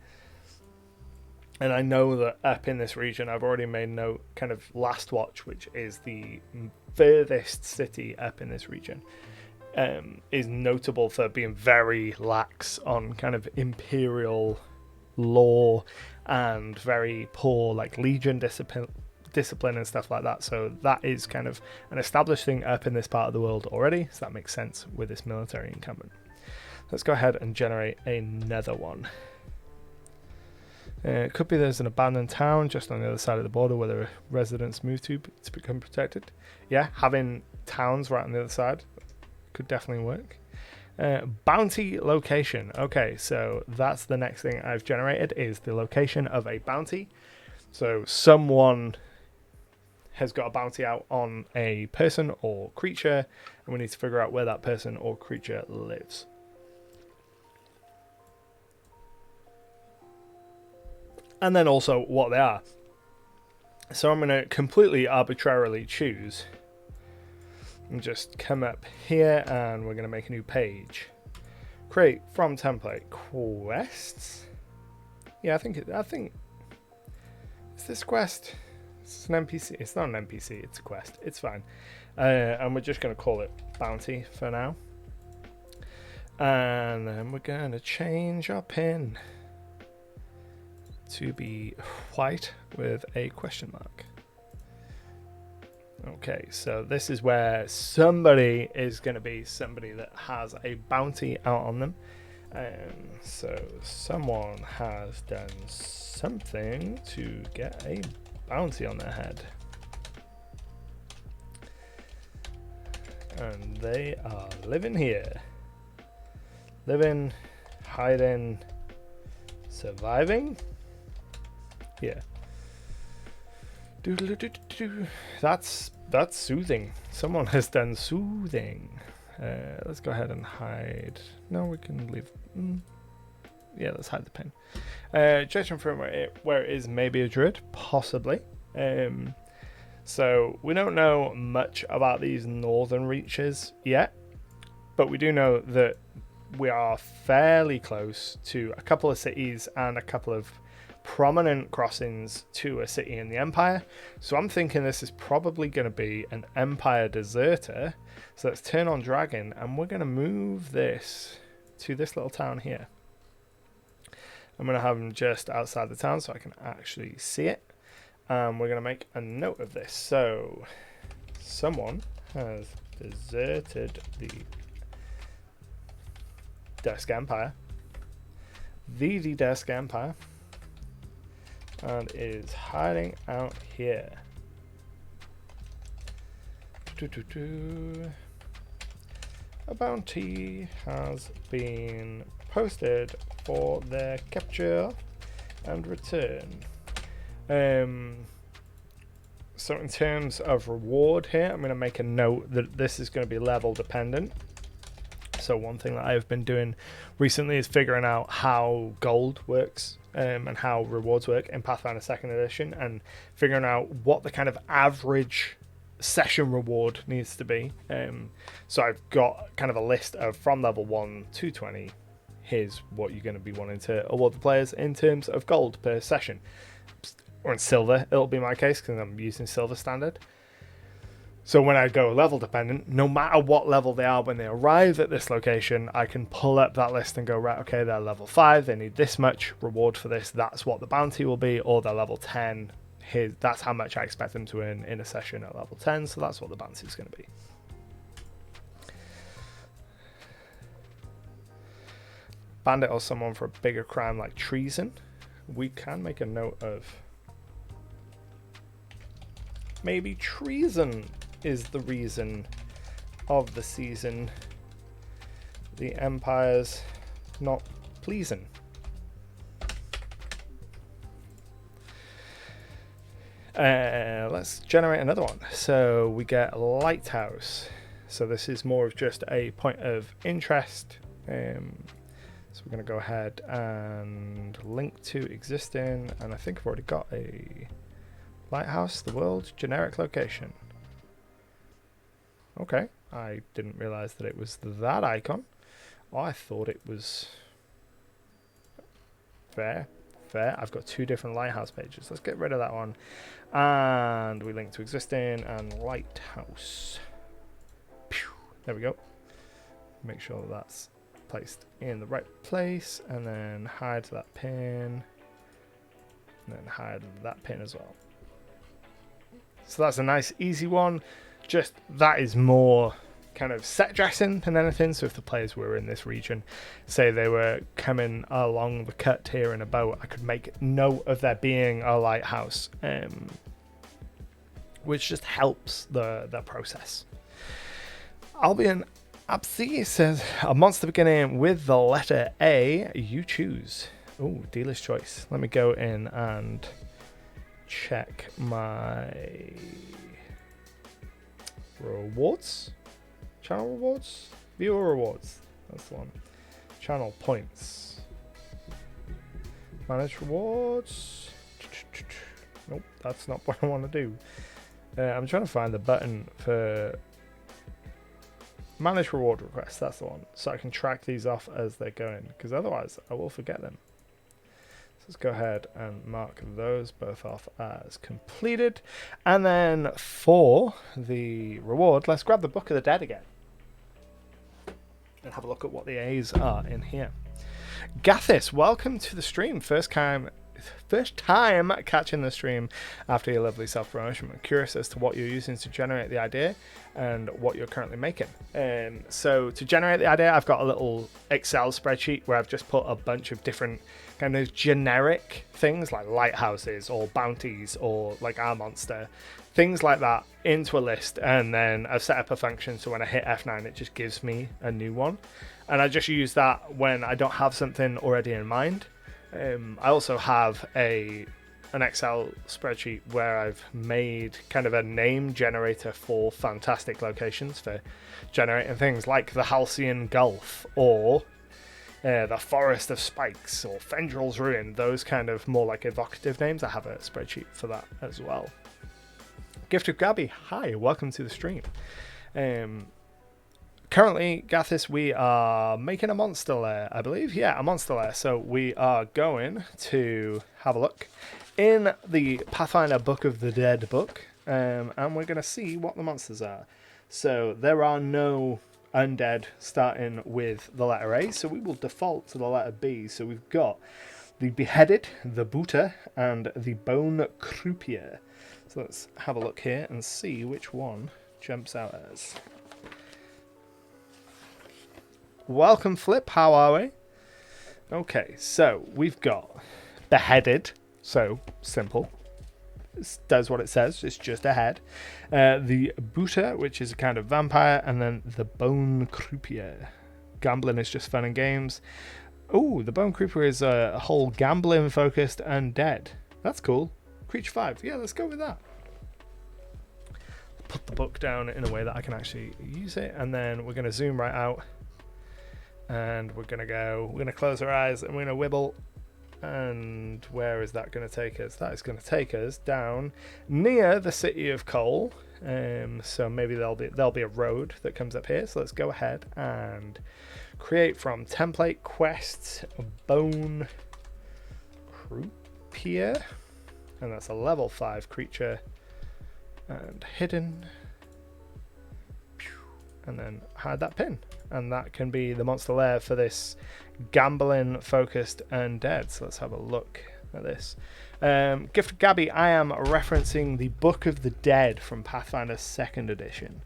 Speaker 1: And I know that up in this region, I've already made note, kind of Last Watch, which is the furthest city up in this region, is notable for being very lax on kind of imperial law and very poor like legion discipline and stuff like that. So that is kind of an established thing up in this part of the world already, so that makes sense with this military encampment. Let's go ahead and generate another one. It could be there's an abandoned town just on the other side of the border where the residents move to become protected. Yeah, having towns right on the other side could definitely work. Bounty location. Okay, so that's the next thing I've generated, is the location of a bounty. So someone has got a bounty out on a person or creature, and we need to figure out where that person or creature lives. and then also what they are. So I'm going to completely arbitrarily choose and just come up here, and we're going to make a new page. Create from template quests. Yeah, I think is this quest? It's an NPC. It's not an NPC. It's a quest. It's fine. And we're just going to call it bounty for now. And then we're going to change our pin to be white with a question mark. Okay, so this is where somebody is going to be somebody that has a bounty out on them. So someone has done something to get a bounty on their head. And they are living here. Living, hiding, surviving. Yeah. That's soothing. Someone has done soothing. Let's go ahead and hide. No, we can leave. Yeah, let's hide the pin. Judging from where it is, maybe a druid, possibly. So we don't know much about these northern reaches yet, but we do know that we are fairly close to a couple of cities and a couple of prominent crossings to a city in the Empire. So I'm thinking this is probably going to be an Empire deserter. So let's turn on Dragon, and we're going to move this to this little town here. I'm going to have them just outside the town so I can actually see it. We're going to make a note of this. So someone has deserted the Desk Empire, the Desk Empire, and is hiding out here. A bounty has been posted for their capture and return. So in terms of reward here, I'm going to make a note that this is going to be level dependent. So one thing that I've been doing recently is figuring out how gold works and how rewards work in Pathfinder 2nd Edition, and figuring out what the kind of average session reward needs to be. So I've got kind of a list of from level 1 to 20. Here's what you're going to be wanting to award the players in terms of gold per session. Or in silver, it'll be my case because I'm using silver standard. So when I go level dependent, no matter what level they are when they arrive at this location, I can pull up that list and go, right, okay, they're level 5, they need this much reward for this, that's what the bounty will be, or they're level 10, that's how much I expect them to earn in a session at level 10, so that's what the bounty is going to be. Bandit or someone for a bigger crime like treason. We can make a note of maybe treason is the reason of the season. The Empire's not pleasing. Let's generate another one. So we get Lighthouse. So this is more of just a point of interest. So we're going to go ahead and link to existing. And I think I've already got a Lighthouse, the world's generic location. Okay, I didn't realize that it was that icon. Oh, I thought it was fair. I've got 2 different Lighthouse pages. Let's get rid of that one. And we link to existing and Lighthouse. Pew. There we go. Make sure that that's placed in the right place, and then hide that pin, and then hide that pin as well. So that's a nice easy one. Just that is more kind of set dressing than anything. So if the players were in this region, say they were coming along the cut here in a boat, I could make note of there being a lighthouse, which just helps the process. Albion Absi says, a monster beginning with the letter A, you choose. Oh, dealer's choice. Let me go in and check my rewards, channel rewards, viewer rewards, that's the one, channel points. Manage rewards. Nope, that's not what I want to do. I'm trying to find the button for manage reward requests. That's the one. So I can track these off as they're going, because otherwise I will forget them. So let's go ahead and mark those both off as completed. And then for the reward, let's grab the Book of the Dead again and have a look at what the A's are in here. Gathis, welcome to the stream. First time catching the stream after your lovely self-promotion. I'm curious as to what you're using to generate the idea and what you're currently making. So to generate the idea, I've got a little Excel spreadsheet where I've just put a bunch of different kind of generic things like lighthouses or bounties or like our monster, things like that into a list, and then I've set up a function so when I hit F9 it just gives me a new one, and I just use that when I don't have something already in mind. I also have an Excel spreadsheet where I've made kind of a name generator for fantastic locations for generating things like the Halcyon Gulf or the Forest of Spikes or Fendrel's Ruin, those kind of more like evocative names. I have a spreadsheet for that as well. Gift of Gabby, hi, welcome to the stream. Currently, Gathis, we are making a monster lair, I believe. Yeah, a monster lair. So we are going to have a look in the Pathfinder Book of the Dead book, and we're going to see what the monsters are. So there are no undead starting with the letter A, so we will default to the letter B. So we've got the Beheaded, the Booter, and the Bone Croupier. So let's have a look here and see which one jumps out as. Welcome, Flip. How are we? Okay, so we've got Beheaded. So simple. It does what it says. It's just a head. The Booter, which is a kind of vampire, and then the Bone Croupier. Gambling is just fun and games. Oh, the Bone Croupier is a whole gambling-focused undead. That's cool. Creature 5. Yeah, let's go with that. Put the book down in a way that I can actually use it, and then we're going to zoom right out. And we're going to close our eyes and we're going to wibble. And where is that going to take us? That is going to take us down near the City of Coal. So maybe there'll be a road that comes up here. So let's go ahead and create from template quests Bone Croupier. And that's a level 5 creature. And hidden. And then hide that pin. And that can be the monster lair for this gambling focused undead. So let's have a look at this. Gift of Gabby, I am referencing the Book of the Dead from Pathfinder 2nd edition.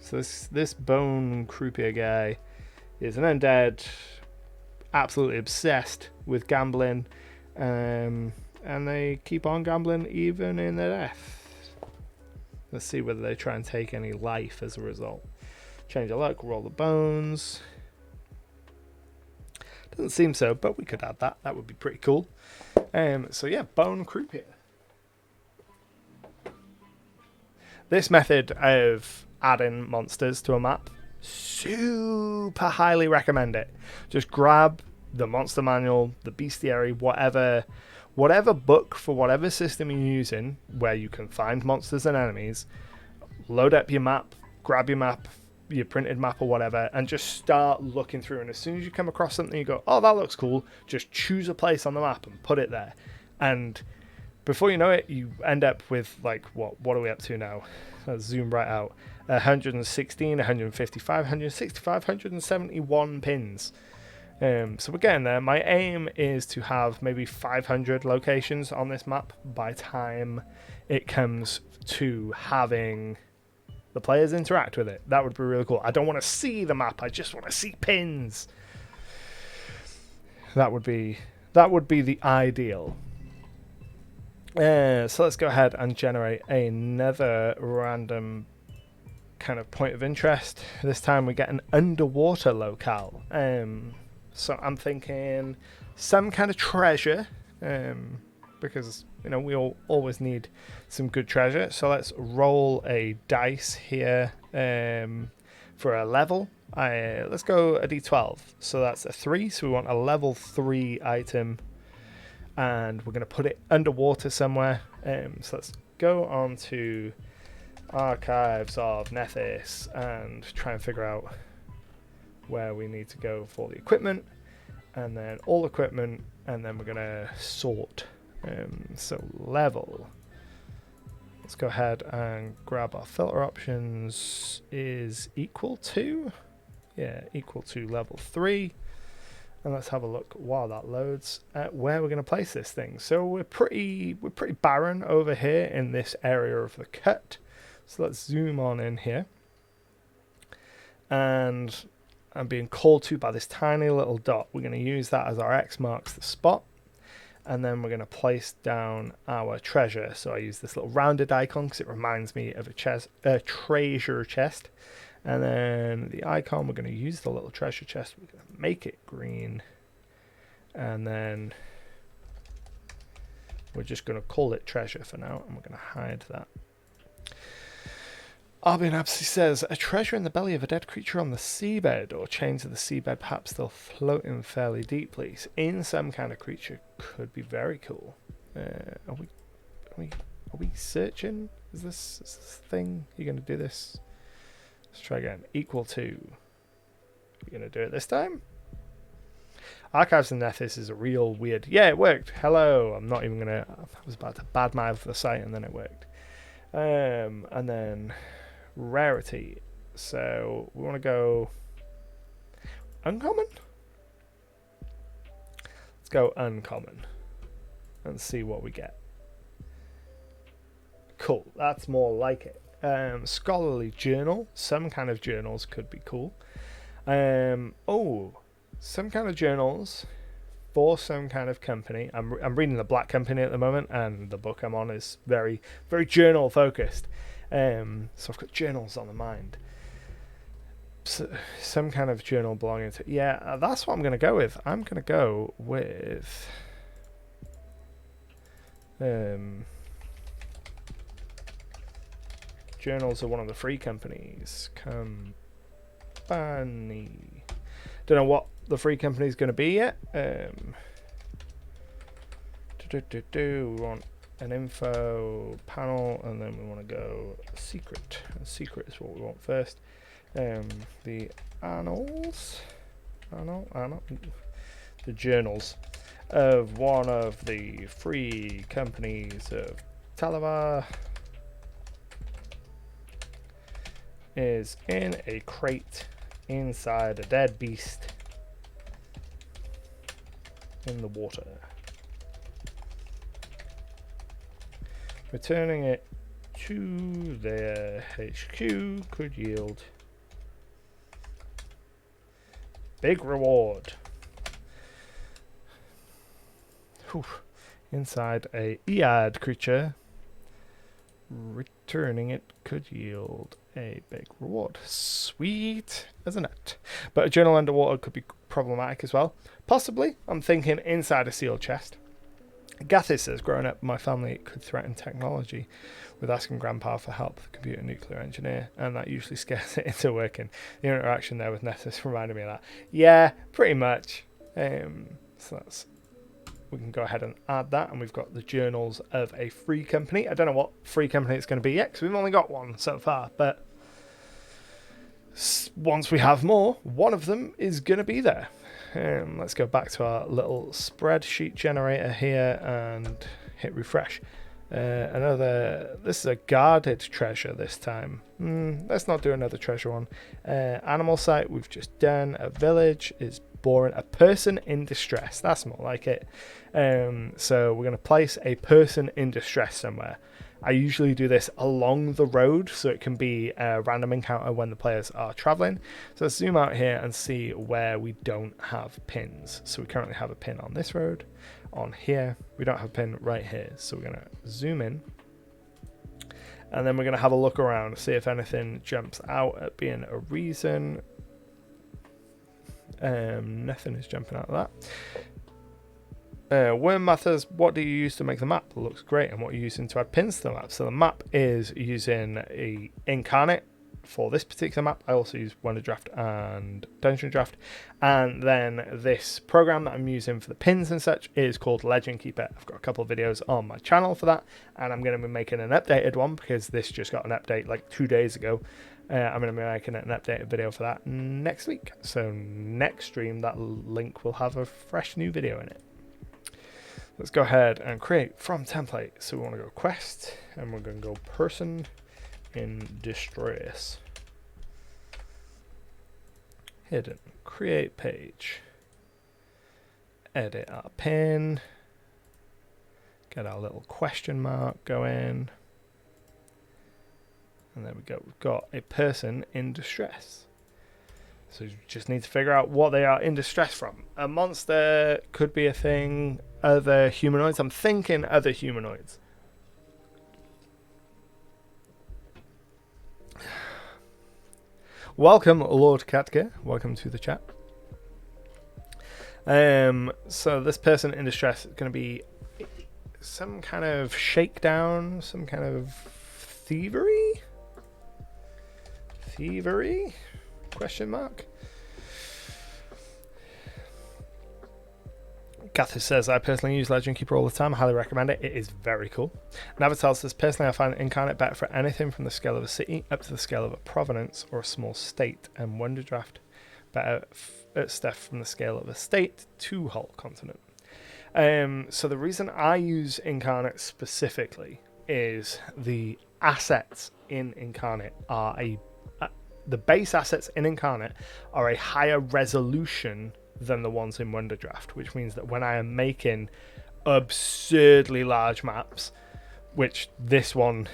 Speaker 1: So this Bone Croupier guy is an undead, absolutely obsessed with gambling, and they keep on gambling even in their death. Let's see whether they try and take any life as a result. Change of luck, roll the bones. Doesn't seem so, but we could add that. That would be pretty cool. So yeah, Bone Croupier. This method of adding monsters to a map, super highly recommend it. Just grab the monster manual, the bestiary, whatever book for whatever system you're using where you can find monsters and enemies, load up your map, grab your map, your printed map or whatever, and just start looking through. And as soon as you come across something you go, oh, that looks cool, just choose a place on the map and put it there. And before you know it, you end up with like, what are we up to now? Let's zoom right out. 116, 155, 165, 171 pins. So we're getting there. My aim is to have maybe 500 locations on this map by time it comes to having the players interact with it. That would be really cool. I don't want to see the map, I just want to see pins. That would be the ideal. So let's go ahead and generate another random kind of point of interest. This time we get an underwater locale. So I'm thinking some kind of treasure, because we all always need some good treasure. So let's roll a dice here For a level, let's go a d12. So that's a 3. So we want a level 3 item, and we're going to put it underwater somewhere. So let's go on to Archives of Nethys and try and figure out where we need to go for the equipment, and then all equipment, and then we're going to sort. So level. Let's go ahead and grab our filter options is equal to, equal to level 3. And let's have a look while that loads at where we're going to place this thing. So we're pretty barren over here in this area of the cut. So let's zoom on in here. And I'm being called to by this tiny little dot. We're going to use that as our X marks the spot. And then we're going to place down our treasure. So I use this little rounded icon because it reminds me of a treasure chest. And then the icon, we're going to use the little treasure chest. We're going to make it green. And then we're just going to call it treasure for now. And we're going to hide that. Arbian Absi says, a treasure in the belly of a dead creature on the seabed or chained to the seabed, perhaps still floating fairly deeply. So in some kind of creature could be very cool. Are we searching? Is this thing? You're going to do this? Let's try again. Equal to. You're going to do it this time? Archives of Nethys is a real weird. Yeah, it worked. Hello. I'm not even going to. I was about to badmouth the site and then it worked. And then rarity. So we want to go uncommon. Let's go uncommon and see what we get. Cool. That's more like it. Scholarly journal. Some kind of journals could be cool. Some kind of journals for some kind of company. I'm reading the Black Company at the moment, and the book I'm on is very, very journal focused. So I've got journals on the mind. So, some kind of journal belonging to... Yeah, that's what I'm going to go with. I'm going to go with... journals are one of the free companies. Company. Don't know what the free company is going to be yet. We want an info panel, and then we want to go secret. And secret is what we want first. The annals, the journals of one of the free companies of Talavar is in a crate inside a dead beast in the water. Returning it to their HQ could yield big reward. Whew. Inside a EAD creature, returning it could yield a big reward. Sweet as a nut. But a journal underwater could be problematic as well. Possibly. I'm thinking inside a sealed chest. Gathis says, growing up, my family could threaten technology with asking Grandpa for help, the computer nuclear engineer, and that usually scares it into working. The interaction there with Nessus reminded me of that. Yeah, pretty much. So that's... We can go ahead and add that, and we've got the journals of a free company. I don't know what free company it's going to be yet, because we've only got one so far, but once we have more, one of them is going to be there. Let's go back to our little spreadsheet generator here and hit refresh. This is a guarded treasure this time. Let's not do another treasure one. Animal site we've just done. A village is boring. A person in distress. That's more like it. So we're going to place a person in distress somewhere. I usually do this along the road, so it can be a random encounter when the players are traveling. So let's zoom out here and see where we don't have pins. So we currently have a pin on this road, on here. We don't have a pin right here. So we're going to zoom in. And then we're going to have a look around, see if anything jumps out at being a reason. Nothing is jumping out of that. Worm Matters, what do you use to make the map? Looks great. And what are you using to add pins to the map? So the map is using a incarnate for this particular map. I also use Wonderdraft and Dungeon Draft. And then this program that I'm using for the pins and such is called Legend Keeper. I've got a couple of videos on my channel for that, and I'm going to be making an updated one because this just got an update like 2 days ago. I'm going to be making an updated video for that next week. So next stream, that link will have a fresh new video in it. Let's go ahead and create from template. So we want to go quest, and we're going to go person in distress. Hidden, create page, edit our pin, get our little question mark going. And there we go, we've got a person in distress. So you just need to figure out what they are in distress from. A monster could be a thing, other humanoids. I'm thinking other humanoids. Welcome, Lord Katka. Welcome to the chat. So this person in distress is going to be some kind of shakedown, some kind of thievery? Thievery? Question mark. Gathis says, I personally use Legend Keeper all the time. I highly recommend it. It is very cool. Navatal says, personally I find Incarnate better for anything from the scale of a city up to the scale of a province or a small state, and Wonderdraft better at stuff from the scale of a state to whole continent. So the reason I use Incarnate specifically is the assets in Incarnate are the base assets in Incarnate are a higher resolution than the ones in Wonderdraft, which means that when I am making absurdly large maps, which this one,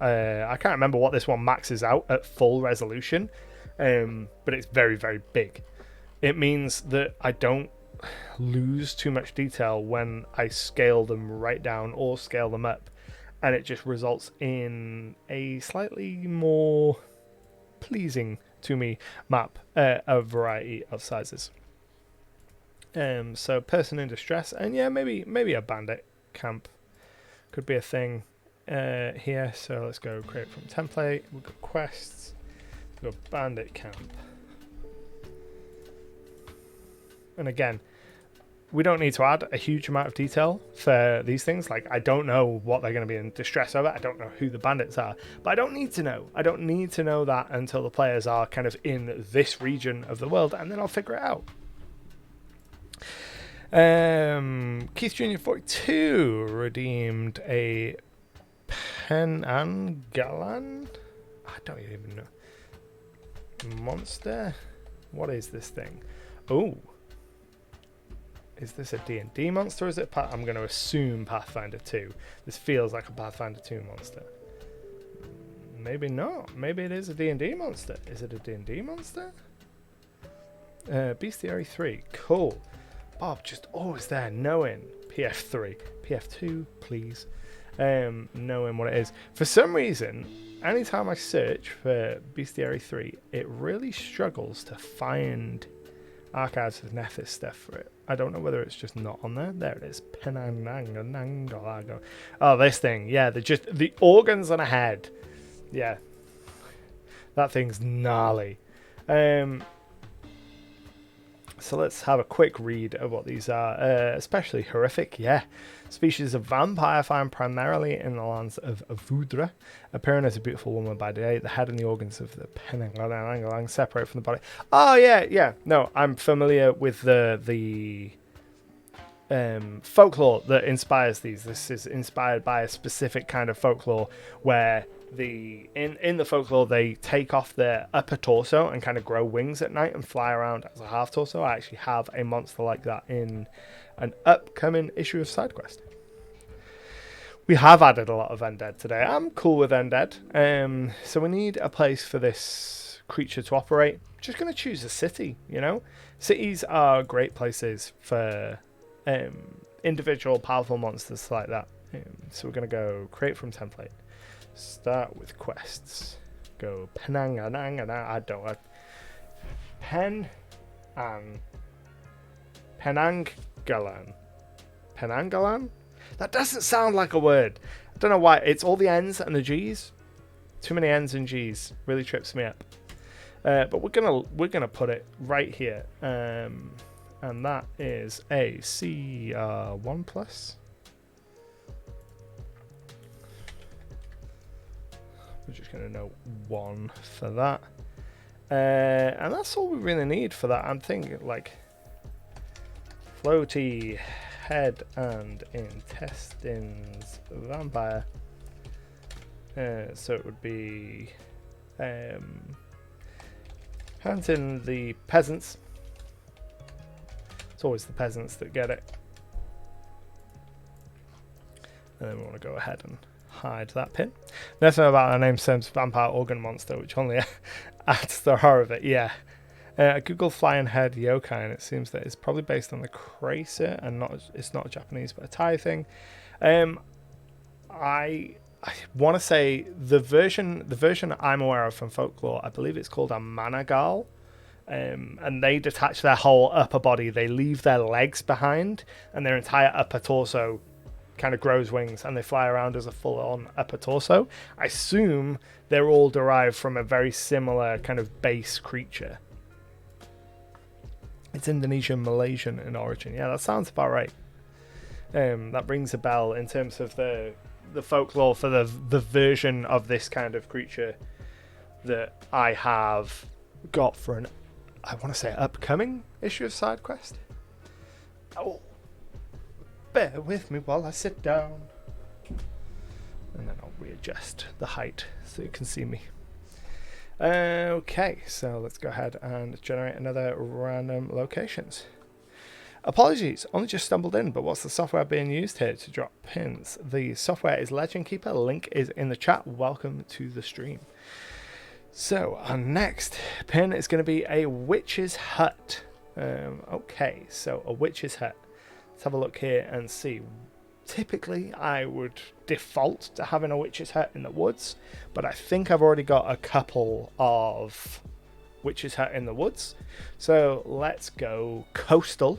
Speaker 1: I can't remember what this one maxes out at full resolution, but it's very, very big. It means that I don't lose too much detail when I scale them right down or scale them up, and it just results in a slightly more pleasing to me map, a variety of sizes. So person in distress, and yeah, maybe a bandit camp could be a thing here. So let's go create from template. We've got quests. We've got bandit camp, and again, we don't need to add a huge amount of detail for these things. Like, I don't know what they're going to be in distress over. I don't know who the bandits are, but I don't need to know. I don't need to know that until the players are kind of in this region of the world, and then I'll figure it out. Keith Jr. 42 redeemed a Penangalan. I don't even know. Monster? What is this thing? Oh. Is this a D&D monster or is it I'm going to assume Pathfinder 2. This feels like a Pathfinder 2 monster. Maybe not. Maybe it is a D&D monster. Is it a D&D monster? Bestiary 3. Cool. Bob just always there knowing PF3. PF2, please. Knowing what it is. For some reason, anytime I search for Bestiary 3, it really struggles to find Archives of Nethys stuff for it. I don't know whether it's just not on there. There it is. Penangalango. Oh, this thing. Yeah, the organs on a head. Yeah. That thing's gnarly. So let's have a quick read of what these are. Especially horrific, yeah. Species of vampire found primarily in the lands of Voudra, appearing as a beautiful woman by day. The head and the organs of the Penangalang separate from the body. Oh yeah. No, I'm familiar with the folklore that inspires these. This is inspired by a specific kind of folklore where in the folklore they take off their upper torso and kind of grow wings at night and fly around as a half torso. I actually have a monster like that in an upcoming issue of SideQuest. We have added a lot of undead today. I'm cool with undead. So we need a place for this creature to operate. Just going to choose a city, you know? Cities are great places for individual powerful monsters like that. So we're going to go create from template. Start with quests. Go Penangalan. I don't know. Penangalan? That doesn't sound like a word. I don't know why. It's all the N's and the G's. Too many N's and G's really trips me up. But we're gonna put it right here, and that is a C1 plus. We're just gonna note 1 for that, and that's all we really need for that. I'm thinking like floaty head and intestines vampire. So it would be hunting the peasants. It's always the peasants that get it. And then we want to go ahead and hide that pin. Nothing about our name says vampire organ monster, which only adds to the horror of it. Yeah. Google flying head yokai, and it seems that it's probably based on the Cracer and it's not Japanese but a Thai thing. I want to say the version I'm aware of from folklore, I believe it's called a managal, and they detach their whole upper body. They leave their legs behind, and their entire upper torso kind of grows wings, and they fly around as a full-on upper torso. I assume they're all derived from a very similar kind of base creature. It's Indonesian, Malaysian in origin. Yeah, that sounds about right. That rings a bell in terms of the folklore for the version of this kind of creature that I have got for an, I want to say, upcoming issue of SideQuest. Oh, bear with me while I sit down, and then I'll readjust the height so you can see me. Okay, so let's go ahead and generate another random locations. Apologies, only just stumbled in, but what's the software being used here to drop pins? The software is Legend Keeper. Link is in the chat. Welcome to the stream. So our next pin is going to be a witch's hut. Okay, so a witch's hut. Let's have a look here and see. Typically, I would default to having a witch's hut in the woods, but I think I've already got a couple of witch's hut in the woods. So let's go coastal.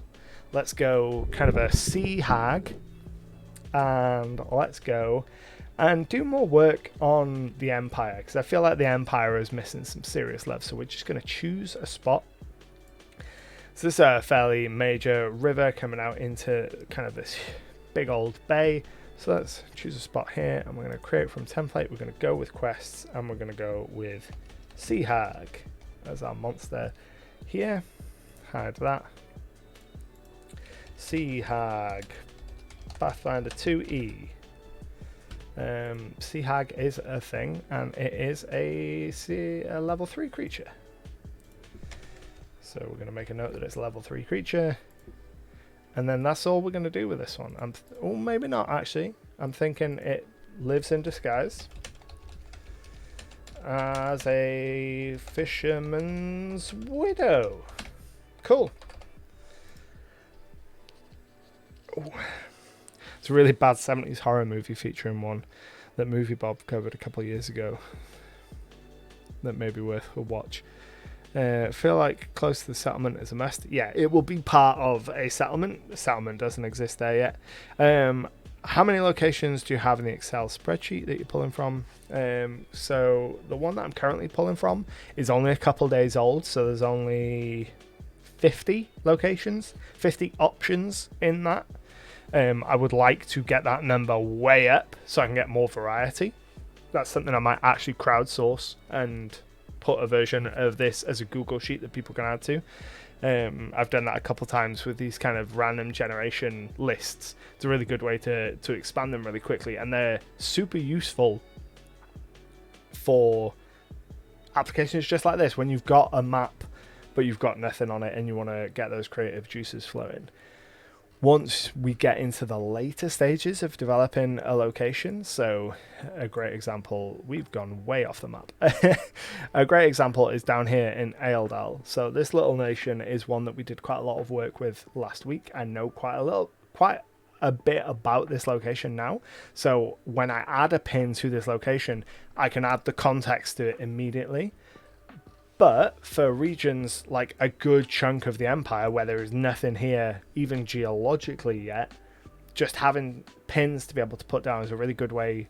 Speaker 1: Let's go kind of a sea hag, and let's go and do more work on the Empire, because I feel like the Empire is missing some serious love. So we're just going to choose a spot. So this is a fairly major river coming out into kind of this big old bay. So let's choose a spot here, and we're going to create from template. We're going to go with quests, and we're going to go with Sea Hag as our monster here. Hide that. Sea Hag, Pathfinder 2E. Sea Hag is a thing, and it is a level 3 creature. So we're going to make a note that it's a level 3 creature. And then that's all we're going to do with this one. Or maybe not, actually. I'm thinking it lives in disguise as a fisherman's widow. Cool. Ooh. It's a really bad 70s horror movie featuring one that Movie Bob covered a couple of years ago that may be worth a watch. Feel like close to the settlement is a must. Yeah, it will be part of a settlement. The settlement doesn't exist there yet. How many locations do you have in the Excel spreadsheet that you're pulling from? So the one that I'm currently pulling from is only a couple days old, so there's only 50 locations, 50 options in that. I would like to get that number way up so I can get more variety. That's something I might actually crowdsource and put a version of this as a Google sheet that people can add to. I've done that a couple times with these kind of random generation lists. It's a really good way to expand them really quickly, and they're super useful for applications just like this, when you've got a map but you've got nothing on it and you want to get those creative juices flowing. Once we get into the later stages of developing a location, so a great example, we've gone way off the map. A great example is down here in Aeldal. So this little nation is one that we did quite a lot of work with last week. I know quite a bit about this location now. So when I add a pin to this location, I can add the context to it immediately. But for regions like a good chunk of the Empire where there is nothing here, even geologically yet, just having pins to be able to put down is a really good way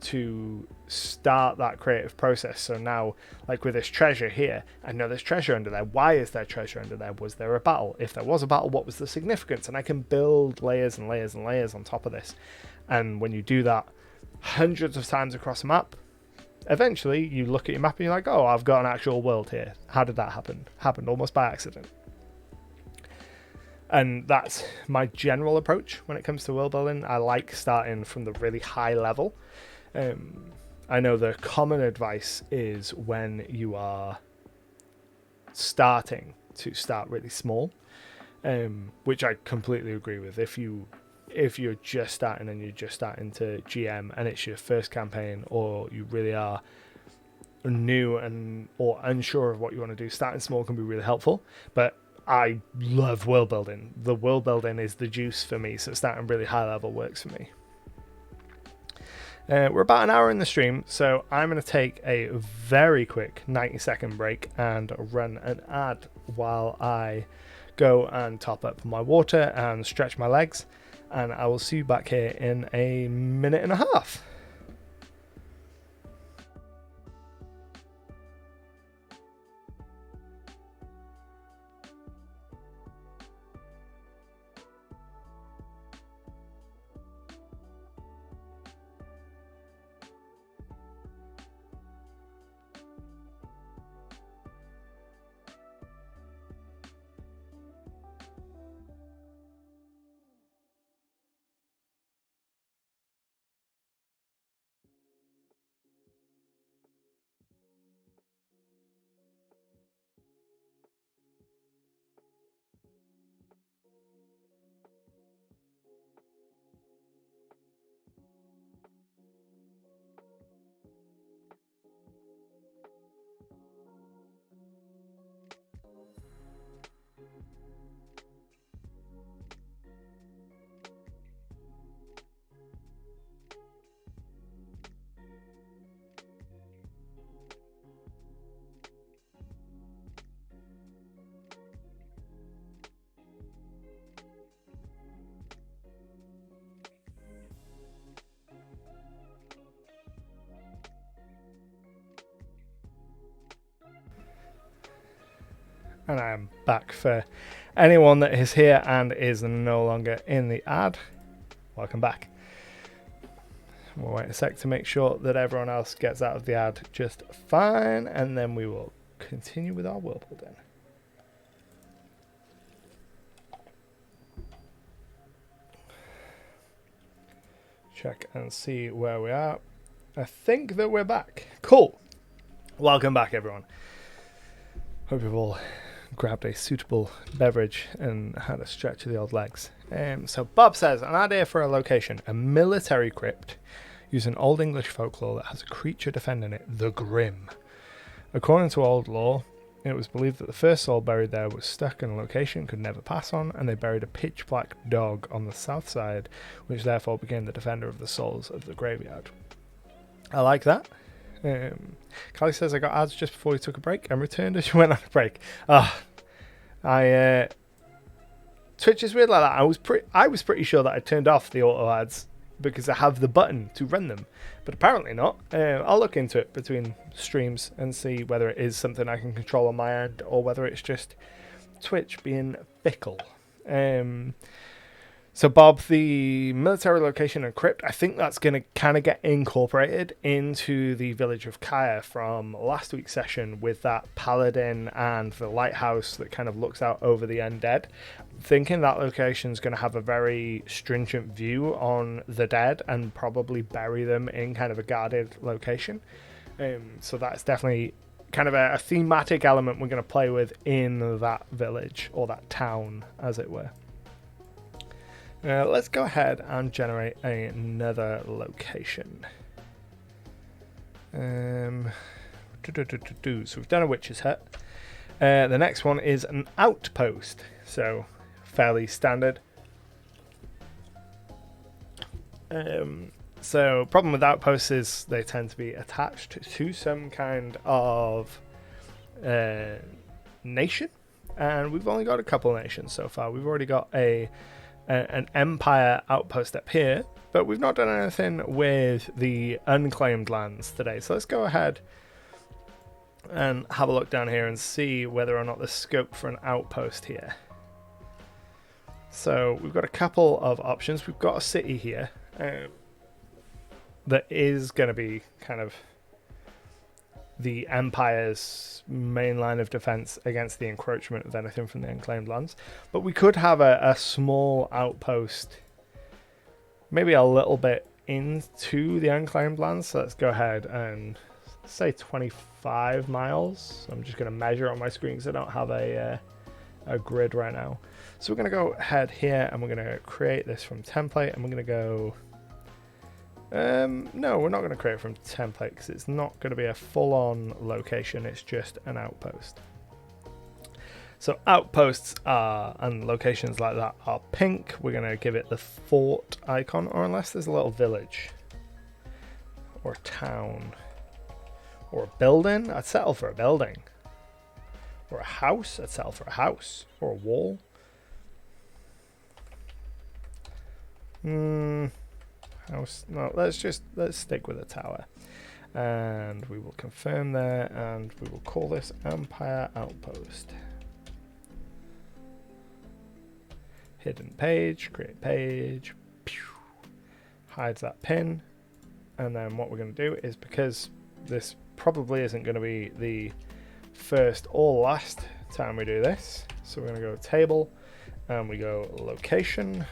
Speaker 1: to start that creative process. So now, like with this treasure here, I know there's treasure under there. Why is there treasure under there? Was there a battle? If there was a battle, what was the significance? And I can build layers and layers and layers on top of this. And when you do that hundreds of times across a map, eventually you look at your map and you're like, oh, I've got an actual world here. How did that happen? Happened almost by accident. And that's my general approach when it comes to world building. I like starting from the really high level. I know the common advice is when you are starting to start really small, which I completely agree with. If you're just starting and you're just starting to GM and it's your first campaign, or you really are new or unsure of what you want to do, starting small can be really helpful. But I love world building. The world building is the juice for me, so starting really high level works for me. We're about an hour in the stream, so I'm going to take a very quick 90-second break and run an ad while I go and top up my water and stretch my legs, and I will see you back here in a minute and a half. And I am back. For anyone that is here and is no longer in the ad, welcome back. We'll wait a sec to make sure that everyone else gets out of the ad just fine, and then we will continue with our world building. Check and see where we are. I think that we're back. Cool. Welcome back, everyone. Hope you've all grabbed a suitable beverage and had a stretch of the old legs. So Bob says, an idea for a location: a military crypt using Old English folklore that has a creature defending it, the Grim. According to old lore, it was believed that the first soul buried there was stuck in a location could never pass on, and they buried a pitch black dog on the south side, which therefore became the defender of the souls of the graveyard. I like that. Callie says, I got ads just before you took a break and returned as you went on a break. Twitch is weird like that. I was pretty sure that I turned off the auto ads because I have the button to run them, but apparently not. I'll look into it between streams and see whether it is something I can control on my end or whether it's just Twitch being fickle. So Bob, the military location and crypt, I think that's going to kind of get incorporated into the village of Kaya from last week's session with that paladin and the lighthouse that kind of looks out over the undead. Thinking that location is going to have a very stringent view on the dead and probably bury them in kind of a guarded location. So that's definitely kind of a thematic element we're going to play with in that village, or that town, as it were. Let's go ahead and generate another location. So we've done a witch's hut. The next one is an outpost. So fairly standard. So problem with outposts is they tend to be attached to some kind of nation. And we've only got a couple of nations so far. We've already got an empire outpost up here, But we've not done anything with the unclaimed lands today. So let's go ahead and have a look down here and see whether or not there's scope for an outpost here. So we've got a couple of options. We've got a city here that is going to be kind of the Empire's main line of defense against the encroachment of anything from the unclaimed lands. But we could have a small outpost, maybe a little bit into the unclaimed lands. So let's go ahead and say 25 miles. I'm just going to measure on my screen because I don't have a grid right now. So we're going to go ahead here and we're going to create this from template, and we're going to go... no, we're not going to create it from template because it's not going to be a full-on location. It's just an outpost. So outposts are, and locations like that are pink. We're going to give it the fort icon, or unless there's a little village or town or a building, I'd settle for a building. Or a house, I'd settle for a house. Or a wall. House, no, let's stick with a tower. And we will confirm there, and we will call this Empire Outpost. Hidden page, create page. Pew, hides that pin. And then what we're going to do is, because this probably isn't going to be the first or last time we do this, so we're going to go table and we go location,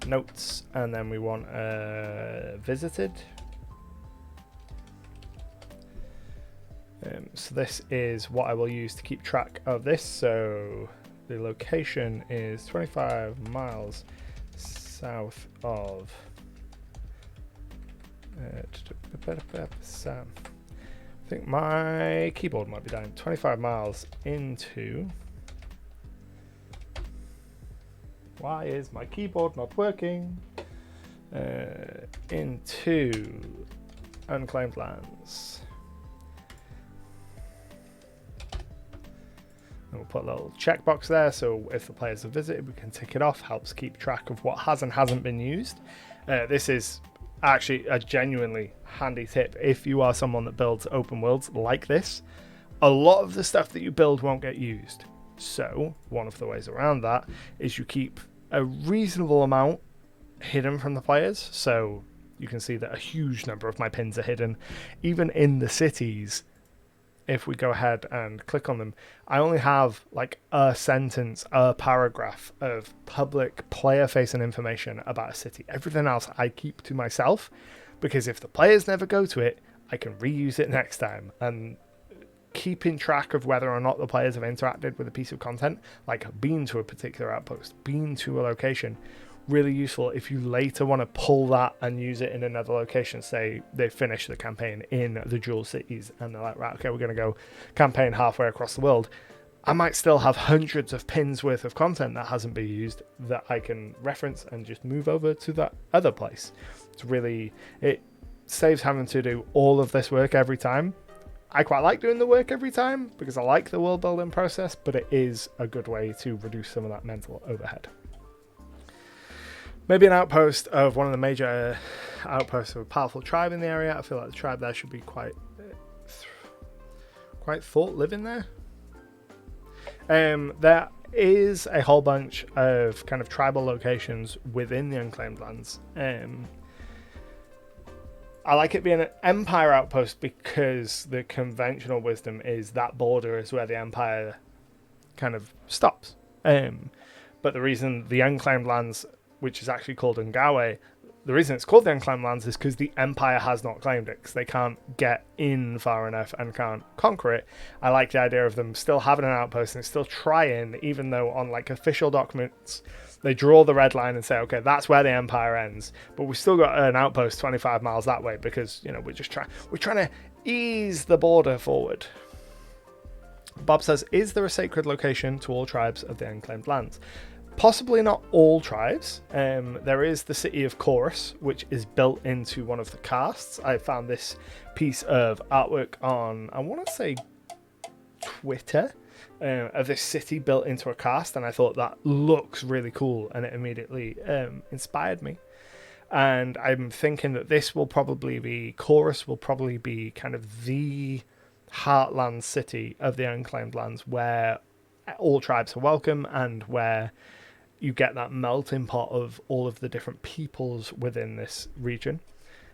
Speaker 1: notes, and then we want visited. So this is what I will use to keep track of this. So the location is 25 miles south of I think my keyboard might be down. 25 miles into... Why is my keyboard not working? Into unclaimed lands. And we'll put a little checkbox there, so if the players have visited, we can tick it off. Helps keep track of what has and hasn't been used. This is actually a genuinely handy tip if you are someone that builds open worlds like this. A lot of the stuff that you build won't get used, so one of the ways around that is you keep a reasonable amount hidden from the players. So you can see that a huge number of my pins are hidden even in the cities. If we go ahead and click on them, I only have like a sentence, a paragraph of public player-facing information about a city. Everything else I keep to myself, because if the players never go to it, I can reuse it next time. And keeping track of whether or not the players have interacted with a piece of content, like been to a particular outpost, been to a location, really useful if you later want to pull that and use it in another location. Say they finish the campaign in the dual cities and they're like, right, okay, we're going to go campaign halfway across the world. I might still have hundreds of pins worth of content that hasn't been used that I can reference and just move over to that other place. It's really, it saves having to do all of this work every time. I quite like doing the work every time because I like the world building process, but it is a good way to reduce some of that mental overhead. Maybe an outpost of one of the major outposts of a powerful tribe in the area. I feel like the tribe there should be quite thought living there. There is a whole bunch of kind of tribal locations within the unclaimed lands. I like it being an Empire outpost because the conventional wisdom is that border is where the Empire kind of stops. But the reason the unclaimed lands, which is actually called Ungawe, the reason it's called the unclaimed lands is because the Empire has not claimed it, because they can't get in far enough and can't conquer it. I like the idea of them still having an outpost and still trying, even though on like official documents they draw the red line and say, okay, that's where the Empire ends, but we've still got an outpost 25 miles that way because, you know, we're trying to ease the border forward. Bob says, is there a sacred location to all tribes of the unclaimed lands? Possibly not all tribes. There is the city of Chorus, which is built into one of the casts. I found this piece of artwork on, I want to say, Twitter. of this city built into a cast, and I thought that looks really cool, and it immediately inspired me. And I'm thinking that this will probably be, Chorus will probably be kind of the heartland city of the Unclaimed Lands, where all tribes are welcome and where you get that melting pot of all of the different peoples within this region.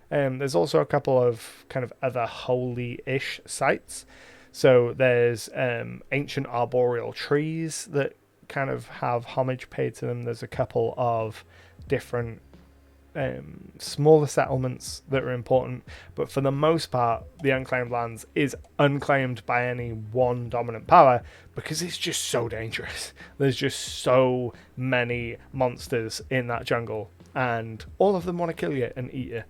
Speaker 1: There's also a couple of kind of other holy-ish sites. So there's ancient arboreal trees that kind of have homage paid to them. There's a couple of different smaller settlements that are important, but for the most part, the Unclaimed Lands is unclaimed by any one dominant power because it's just so dangerous. There's just so many monsters in that jungle, and all of them want to kill you and eat you.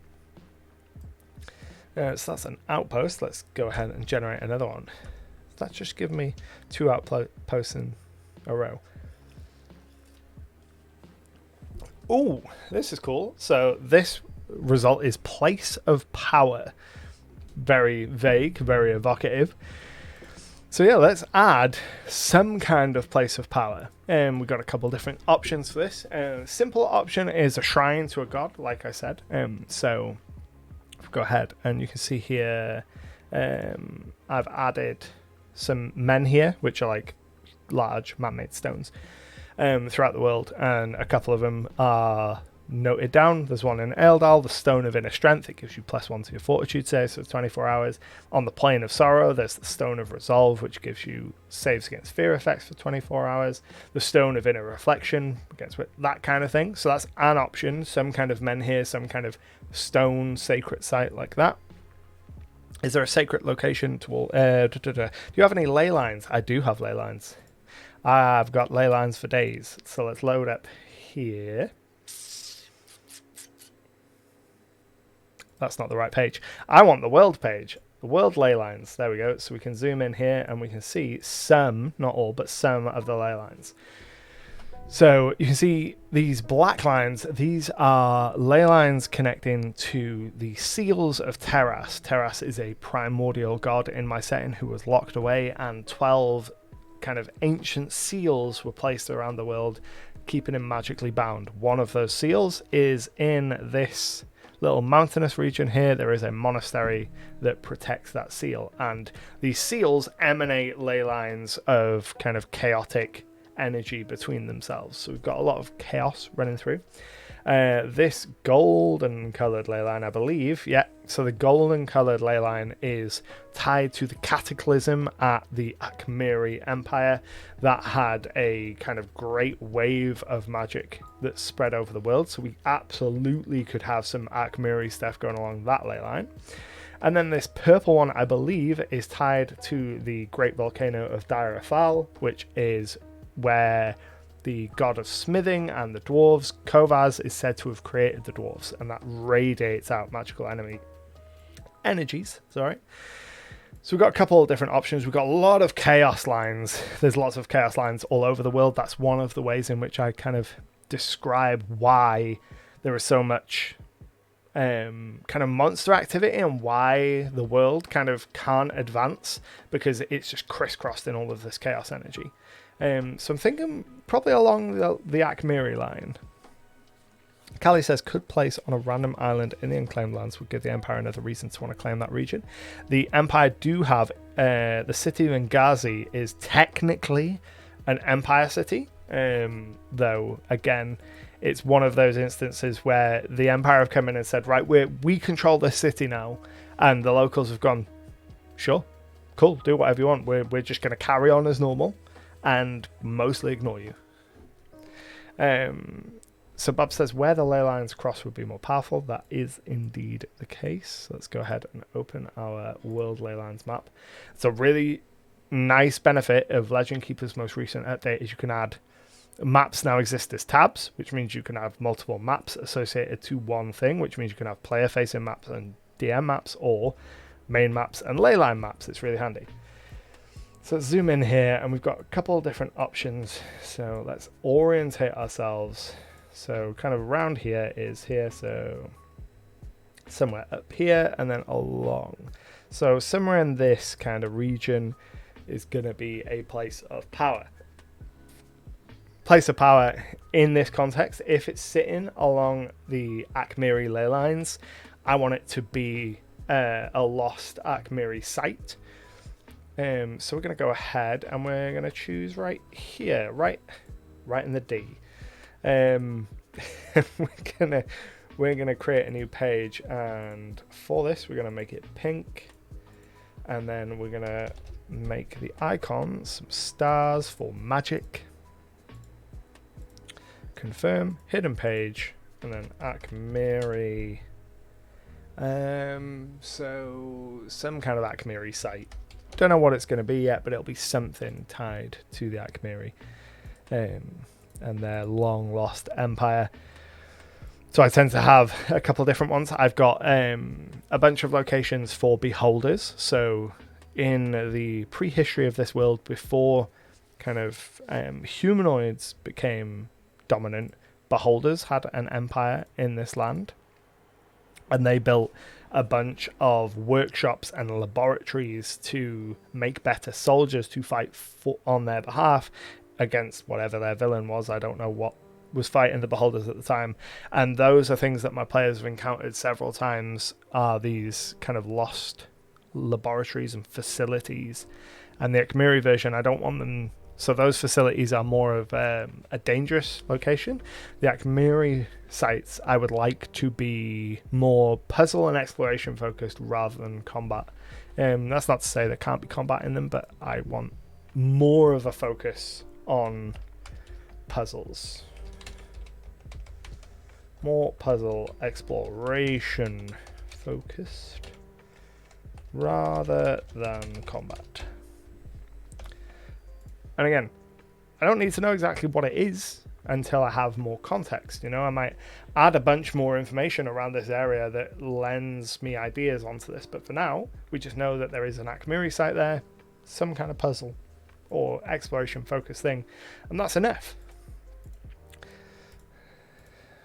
Speaker 1: So that's an outpost. Let's go ahead and generate another one. Let's just give me 2 outposts in a row. Oh, this is cool. So this result is place of power. Very vague, very evocative. So yeah, let's add some kind of place of power. We've got a couple different options for this. Simple option is a shrine to a god, like I said. So go ahead and you can see here I've added some men here, which are like large man-made stones throughout the world, and a couple of them are noted down. There's one in Eldal, the Stone of Inner Strength. It gives you +1 to your fortitude save, so 24 hours. On the Plane of Sorrow, there's the Stone of Resolve, which gives you saves against fear effects for 24 hours. The Stone of Inner Reflection, against that kind of thing. So that's an option. Some kind of men here, some kind of stone sacred site like that. Is there a sacred location to all? Do you have any ley lines? I do have ley lines. I've got ley lines for days. So let's load up here. That's not the right page. I want the world page. The world ley lines. There we go. So we can zoom in here and we can see some, not all, but some of the ley lines. So you can see these black lines. These are ley lines connecting to the seals of Terras. Terras is a primordial god in my setting who was locked away, and 12 kind of ancient seals were placed around the world, keeping him magically bound. One of those seals is in this little mountainous region here. There is a monastery that protects that seal, and these seals emanate ley lines of kind of chaotic energy between themselves. So we've got a lot of chaos running through. This golden coloured ley line, I believe, yeah, so the golden coloured ley line is tied to the cataclysm at the Akhmiri Empire that had a kind of great wave of magic that spread over the world. So we absolutely could have some Akhmiri stuff going along that ley line. And then this purple one, I believe, is tied to the great volcano of Dire Aphal, which is where the god of smithing and the dwarves, Kovaz, is said to have created the dwarves, and that radiates out magical energies. Sorry. So we've got a couple of different options. We've got a lot of chaos lines. There's lots of chaos lines all over the world. That's one of the ways in which I kind of describe why there is so much kind of monster activity and why the world kind of can't advance, because it's just crisscrossed in all of this chaos energy. So I'm thinking probably along the Akhmiri line. Callie says, could place on a random island in the Unclaimed Lands would give the Empire another reason to want to claim that region. The Empire do have, the city of Ngazi is technically an Empire city, though, again, it's one of those instances where the Empire have come in and said, right, we control this city now, and the locals have gone, sure, cool, do whatever you want, we're just going to carry on as normal and mostly ignore you. So Bob says, where the ley lines cross would be more powerful. That is indeed the case. So let's go ahead and open our world ley lines map. It's a really nice benefit of Legend Keeper's most recent update is you can add maps now exist as tabs, which means you can have multiple maps associated to one thing, which means you can have player facing maps and DM maps, or main maps and ley line maps. It's really handy. So let's zoom in here, and we've got a couple of different options. So let's orientate ourselves. So kind of around here is here, so somewhere up here and then along. So somewhere in this kind of region is going to be a place of power. Place of power in this context, if it's sitting along the Akmiri ley lines, I want it to be a lost Akmiri site. So we're going to go ahead and we're going to choose right here, right in the D. We're gonna create a new page, and for this we're gonna make it pink, and then we're gonna make the icons some stars for magic. Confirm, hidden page, and then Akmiri. So some kind of Akmiri site. Don't know what it's going to be yet, but it'll be something tied to the Akmiri and their long lost empire. So I tend to have a couple of different ones. I've got a bunch of locations for beholders. So in the prehistory of this world, before kind of humanoids became dominant, beholders had an empire in this land. And they built a bunch of workshops and laboratories to make better soldiers to fight on their behalf against whatever their villain was. I don't know what was fighting the beholders at the time. And those are things that my players have encountered several times, are these kind of lost laboratories and facilities. And the Akmiri version, I don't want them... So those facilities are more of a dangerous location. The Akmiri sites I would like to be more puzzle and exploration focused rather than combat. That's not to say there can't be combat in them, but I want more of a focus on puzzles. More puzzle exploration focused rather than combat. And again, I don't need to know exactly what it is until I have more context. You know, I might add a bunch more information around this area that lends me ideas onto this. But for now, we just know that there is an Akmiri site there, some kind of puzzle or exploration focused thing, and that's enough.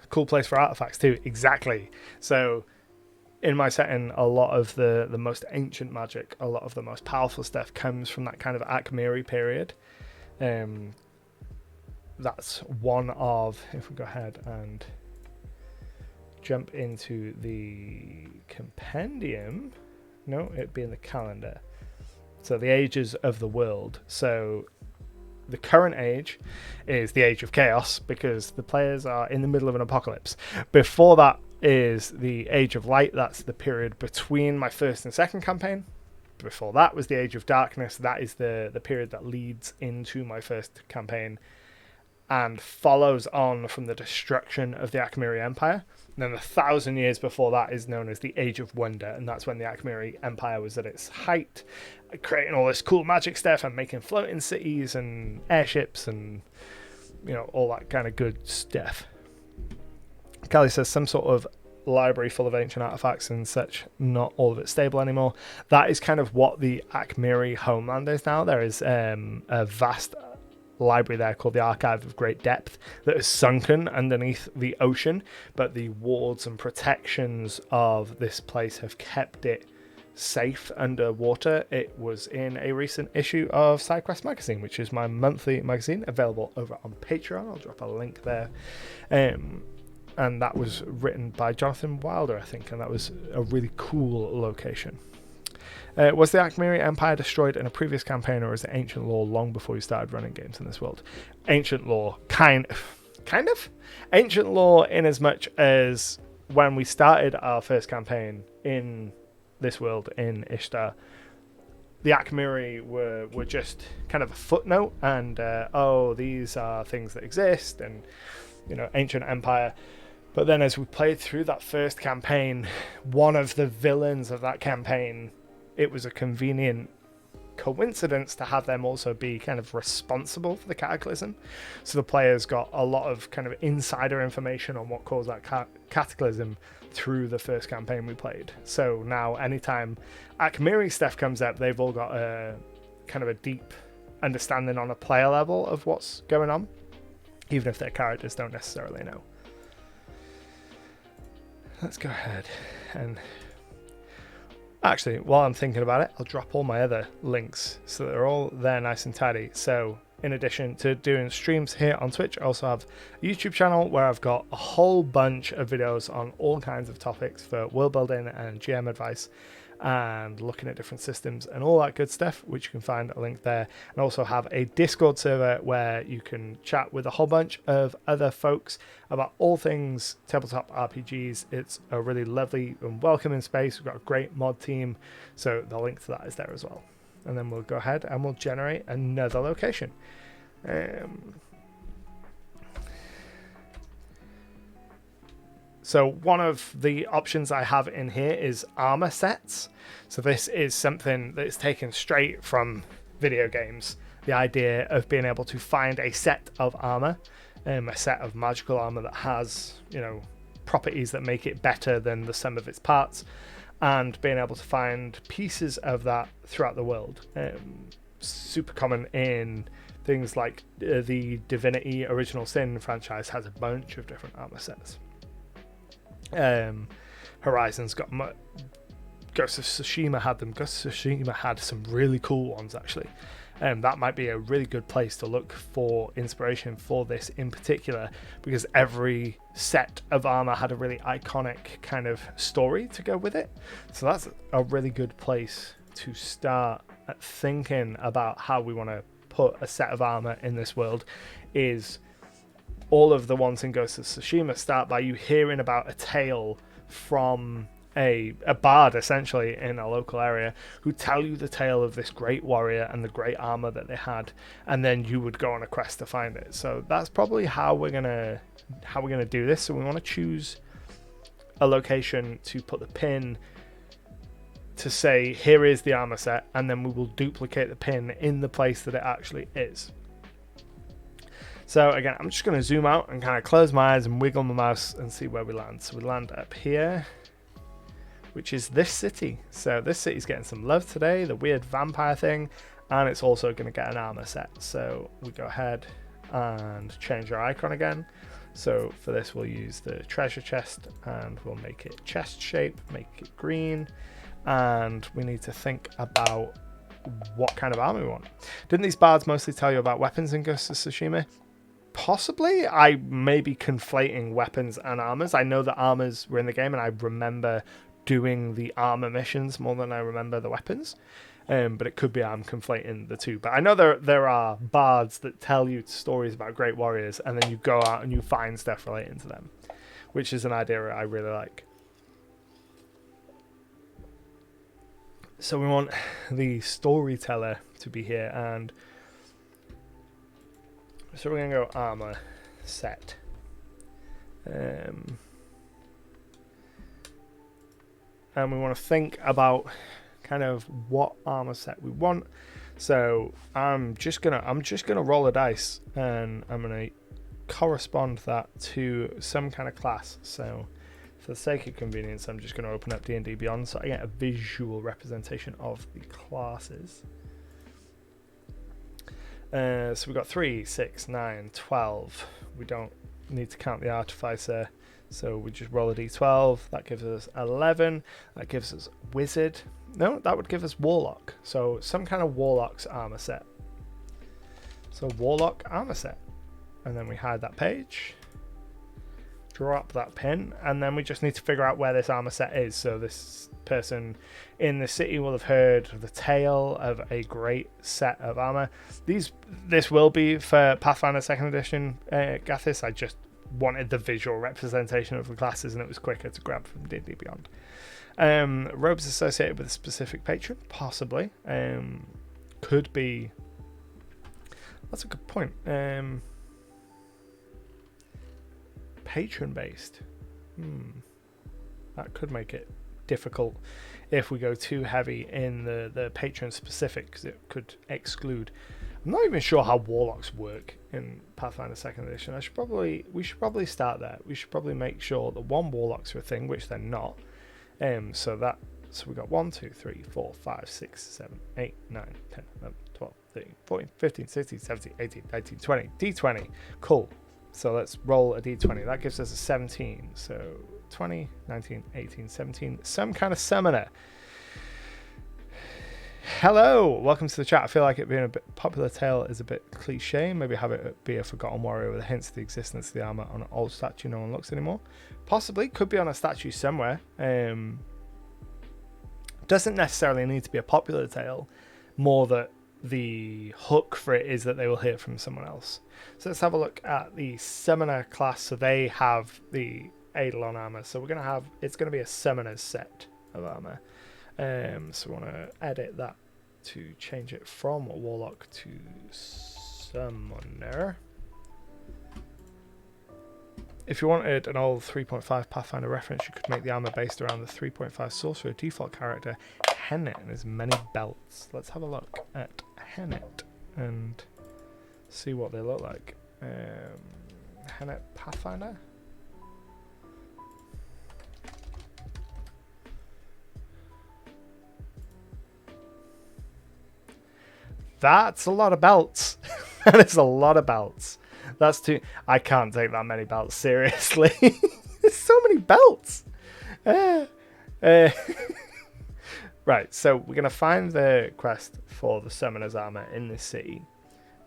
Speaker 1: Cool place for artifacts too. Exactly. So in my setting, a lot of the most ancient magic, a lot of the most powerful stuff comes from that kind of Akmiri period. That's one of, if we go ahead and jump into the compendium, no, it'd be in the calendar. So the ages of the world. So the current age is the age of chaos because the players are in the middle of an apocalypse. Before that is the age of light. That's the period between my first and second campaign. Before that was the age of darkness. That is the period that leads into my first campaign and follows on from the destruction of the Akmiri Empire. And then 1,000 years before that is known as the Age of Wonder, and that's when the Akmiri Empire was at its height, creating all this cool magic stuff and making floating cities and airships and, you know, all that kind of good stuff. Callie says some sort of library full of ancient artifacts and such, not all of it stable anymore. That is kind of what the Akmiri homeland is now. There is a vast library there called the Archive of Great Depth that is sunken underneath the ocean, but the wards and protections of this place have kept it safe underwater. It was in a recent issue of SideQuest magazine, which is my monthly magazine, available over on Patreon. I'll drop a link there. And that was written by Jonathan Wilder, I think, and that was a really cool location. Was the Akmiri Empire destroyed in a previous campaign, or is it ancient lore long before you started running games in this world? Ancient lore, kind of. Ancient lore in as much as when we started our first campaign in this world in Ishtar, the Akmiri were just kind of a footnote, and these are things that exist, and you know, ancient empire. But then as we played through that first campaign, one of the villains of that campaign, it was a convenient coincidence to have them also be kind of responsible for the cataclysm. So the players got a lot of kind of insider information on what caused that cataclysm through the first campaign we played. So now anytime Akmiri stuff comes up, they've all got a kind of a deep understanding on a player level of what's going on, even if their characters don't necessarily know. Let's go ahead and Actually, while I'm thinking about it, I'll drop all my other links so that they're all there nice and tidy. So in addition to doing streams here on Twitch, I also have a YouTube channel where I've got a whole bunch of videos on all kinds of topics for world building and GM advice and looking at different systems and all that good stuff, which you can find a link there. And also have a Discord server where you can chat with a whole bunch of other folks about all things tabletop RPGs. It's a really lovely and welcoming space. We've got a great mod team, so the link to that is there as well. And then we'll go ahead and we'll generate another location. So one of the options I have in here is armor sets. So this is something that's taken straight from video games. The idea of being able to find a set of armor, a set of magical armor that has, you know, properties that make it better than the sum of its parts, and being able to find pieces of that throughout the world. Super common in things like the Divinity Original Sin franchise has a bunch of different armor sets. Horizon's got Ghost of Tsushima had them. Ghost of Tsushima had some really cool ones actually. That might be a really good place to look for inspiration for this in particular, because every set of armor had a really iconic kind of story to go with it. So that's a really good place to start at thinking about how we want to put a set of armor in this world. Is all of the ones in Ghost of Tsushima start by you hearing about a tale from a bard, essentially, in a local area, who tell you the tale of this great warrior and the great armor that they had, and then you would go on a quest to find it. So that's probably how we're gonna do this. So we want to choose a location to put the pin to say, here is the armor set, and then we will duplicate the pin in the place that it actually is. So again, I'm just going to zoom out and kind of close my eyes and wiggle my mouse and see where we land. So we land up here, which is this city. So this city's getting some love today, the weird vampire thing, and it's also going to get an armor set. So we go ahead and change our icon again. So for this, we'll use the treasure chest and we'll make it chest shape, make it green. And we need to think about what kind of armor we want. Didn't these bards mostly tell you about weapons in Ghost of Tsushima? Possibly. I may be conflating weapons and armors. I know that armors were in the game, and I remember doing the armor missions more than I remember the weapons. But it could be I'm conflating the two. But I know there are bards that tell you stories about great warriors, and then you go out and you find stuff relating to them, which is an idea I really like. So we want the storyteller to be here, and so we're going to go armor set. And we want to think about kind of what armor set we want. So I'm just gonna roll a dice, and I'm gonna correspond that to some kind of class. So for the sake of convenience, I'm just going to open up D&D Beyond so I get a visual representation of the classes. So we've got 3, 6, 9, 12. We don't need to count the artificer, so we just roll a d12. That gives us 11. That gives us wizard. No, that would give us warlock. So some kind of warlock's armor set. So warlock armor set. And then we hide that page. Drop that pin, and then we just need to figure out where this armor set is. So this person in the city will have heard the tale of a great set of armor. This will be for Pathfinder 2nd Edition, Gathis. I just wanted the visual representation of the classes, and it was quicker to grab from D&D Beyond. Robes associated with a specific patron, possibly. Could be. That's a good point. Patron based. That could make it difficult if we go too heavy in the patron specific, because it could exclude. I'm not even sure how warlocks work in Pathfinder 2nd Edition. We should probably start there. We should probably make sure that one warlocks are a thing, which they're not. So we got 1, 2, 3, 4, 5, 6, 7, 8, 9, 10, 11, 12, 13, 14, 15, 16, 17, 18, 19, 20. D20. Cool. So let's roll a d20. That gives us a 17. So 20, 19, 18, 17. Some kind of summoner. Hello, welcome to the chat. I feel like it being a bit popular tale is a bit cliche. Maybe have it be a forgotten warrior with hints of the existence of the armor on an old statue no one looks anymore. Possibly, could be on a statue somewhere. Doesn't necessarily need to be a popular tale. More that the hook for it is that they will hear from someone else. So let's have a look at the summoner class. So they have the Eidolon armor. So we're gonna have it's gonna be a summoner's set of armor. So we want to edit that to change it from warlock to summoner. If you wanted an old 3.5 Pathfinder reference, you could make the armor based around the 3.5 sorcerer default character Hennet and his many belts. Let's have a look at Hennet and see what they look like. Hennet Pathfinder. That's a lot of belts. That is a lot of belts. That's too... I can't take that many belts seriously. There's so many belts. Right, so we're going to find the quest for the Summoner's Armor in this city.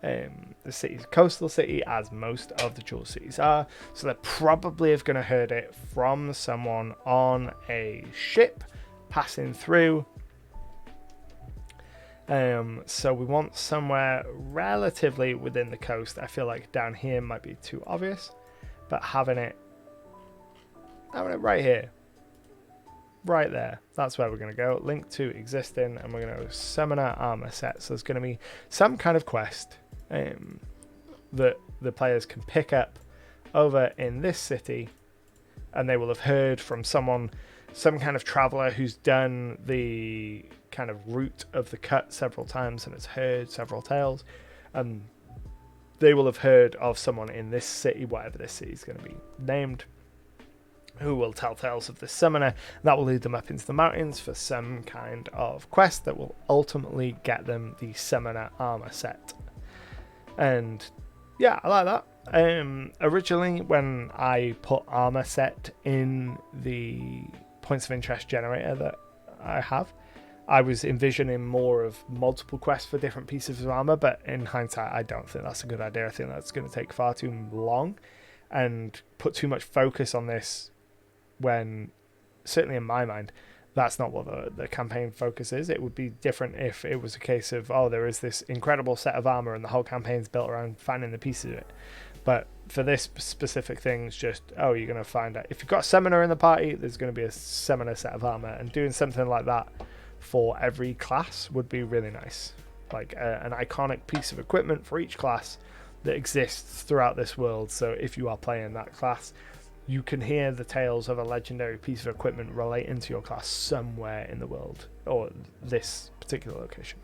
Speaker 1: The city's a coastal city, as most of the jewel cities are. So they probably have going to heard it from someone on a ship passing through. So we want somewhere relatively within the coast. I feel like down here might be too obvious, but having it right here, right there, that's where we're going to go. Link to existing, and we're going to summoner armor set. So there's going to be some kind of quest that the players can pick up over in this city, and they will have heard from someone, some kind of traveler who's done the kind of route of the cut several times and has heard several tales. They will have heard of someone in this city, whatever this city is going to be named, who will tell tales of the summoner. That will lead them up into the mountains for some kind of quest that will ultimately get them the summoner armor set. And yeah, I like that. Originally, when I put armor set in the points of interest generator that I have, I was envisioning more of multiple quests for different pieces of armor, but in hindsight, I don't think that's a good idea. I think that's going to take far too long and put too much focus on this when, certainly in my mind, that's not what the campaign focus is. It would be different if it was a case of, oh, there is this incredible set of armor and the whole campaign's built around finding the pieces of it. But for this specific thing, it's just, oh, you're going to find out. If you've got a summoner in the party, there's going to be a summoner set of armor, and doing something like that for every class would be really nice. Like an iconic piece of equipment for each class that exists throughout this world. So if you are playing that class, you can hear the tales of a legendary piece of equipment relating to your class somewhere in the world, or this particular location.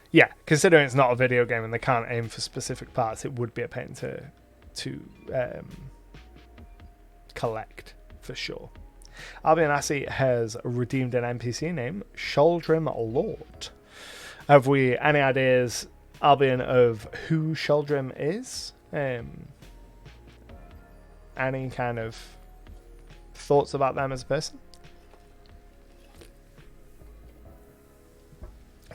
Speaker 1: Yeah, considering it's not a video game and they can't aim for specific parts, it would be a pain to collect for sure. Albion Assy has redeemed an NPC name, Sheldrim Lord. Have we any ideas, Albion, of who Sheldrim is? Any kind of thoughts about them as a person?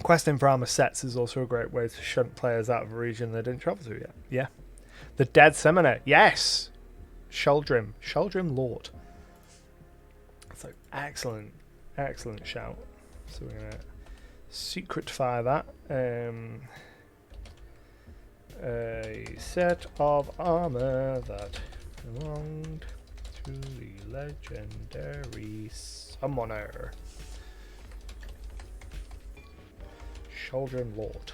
Speaker 1: Questing for armor sets is also a great way to shunt players out of a region they didn't travel to yet. Yeah. The Dead Summoner. Yes! Sheldrim Lord. So excellent shout. So we're going to secret fire that. A set of armor that belonged to the legendary summoner. Sheldrim Lord.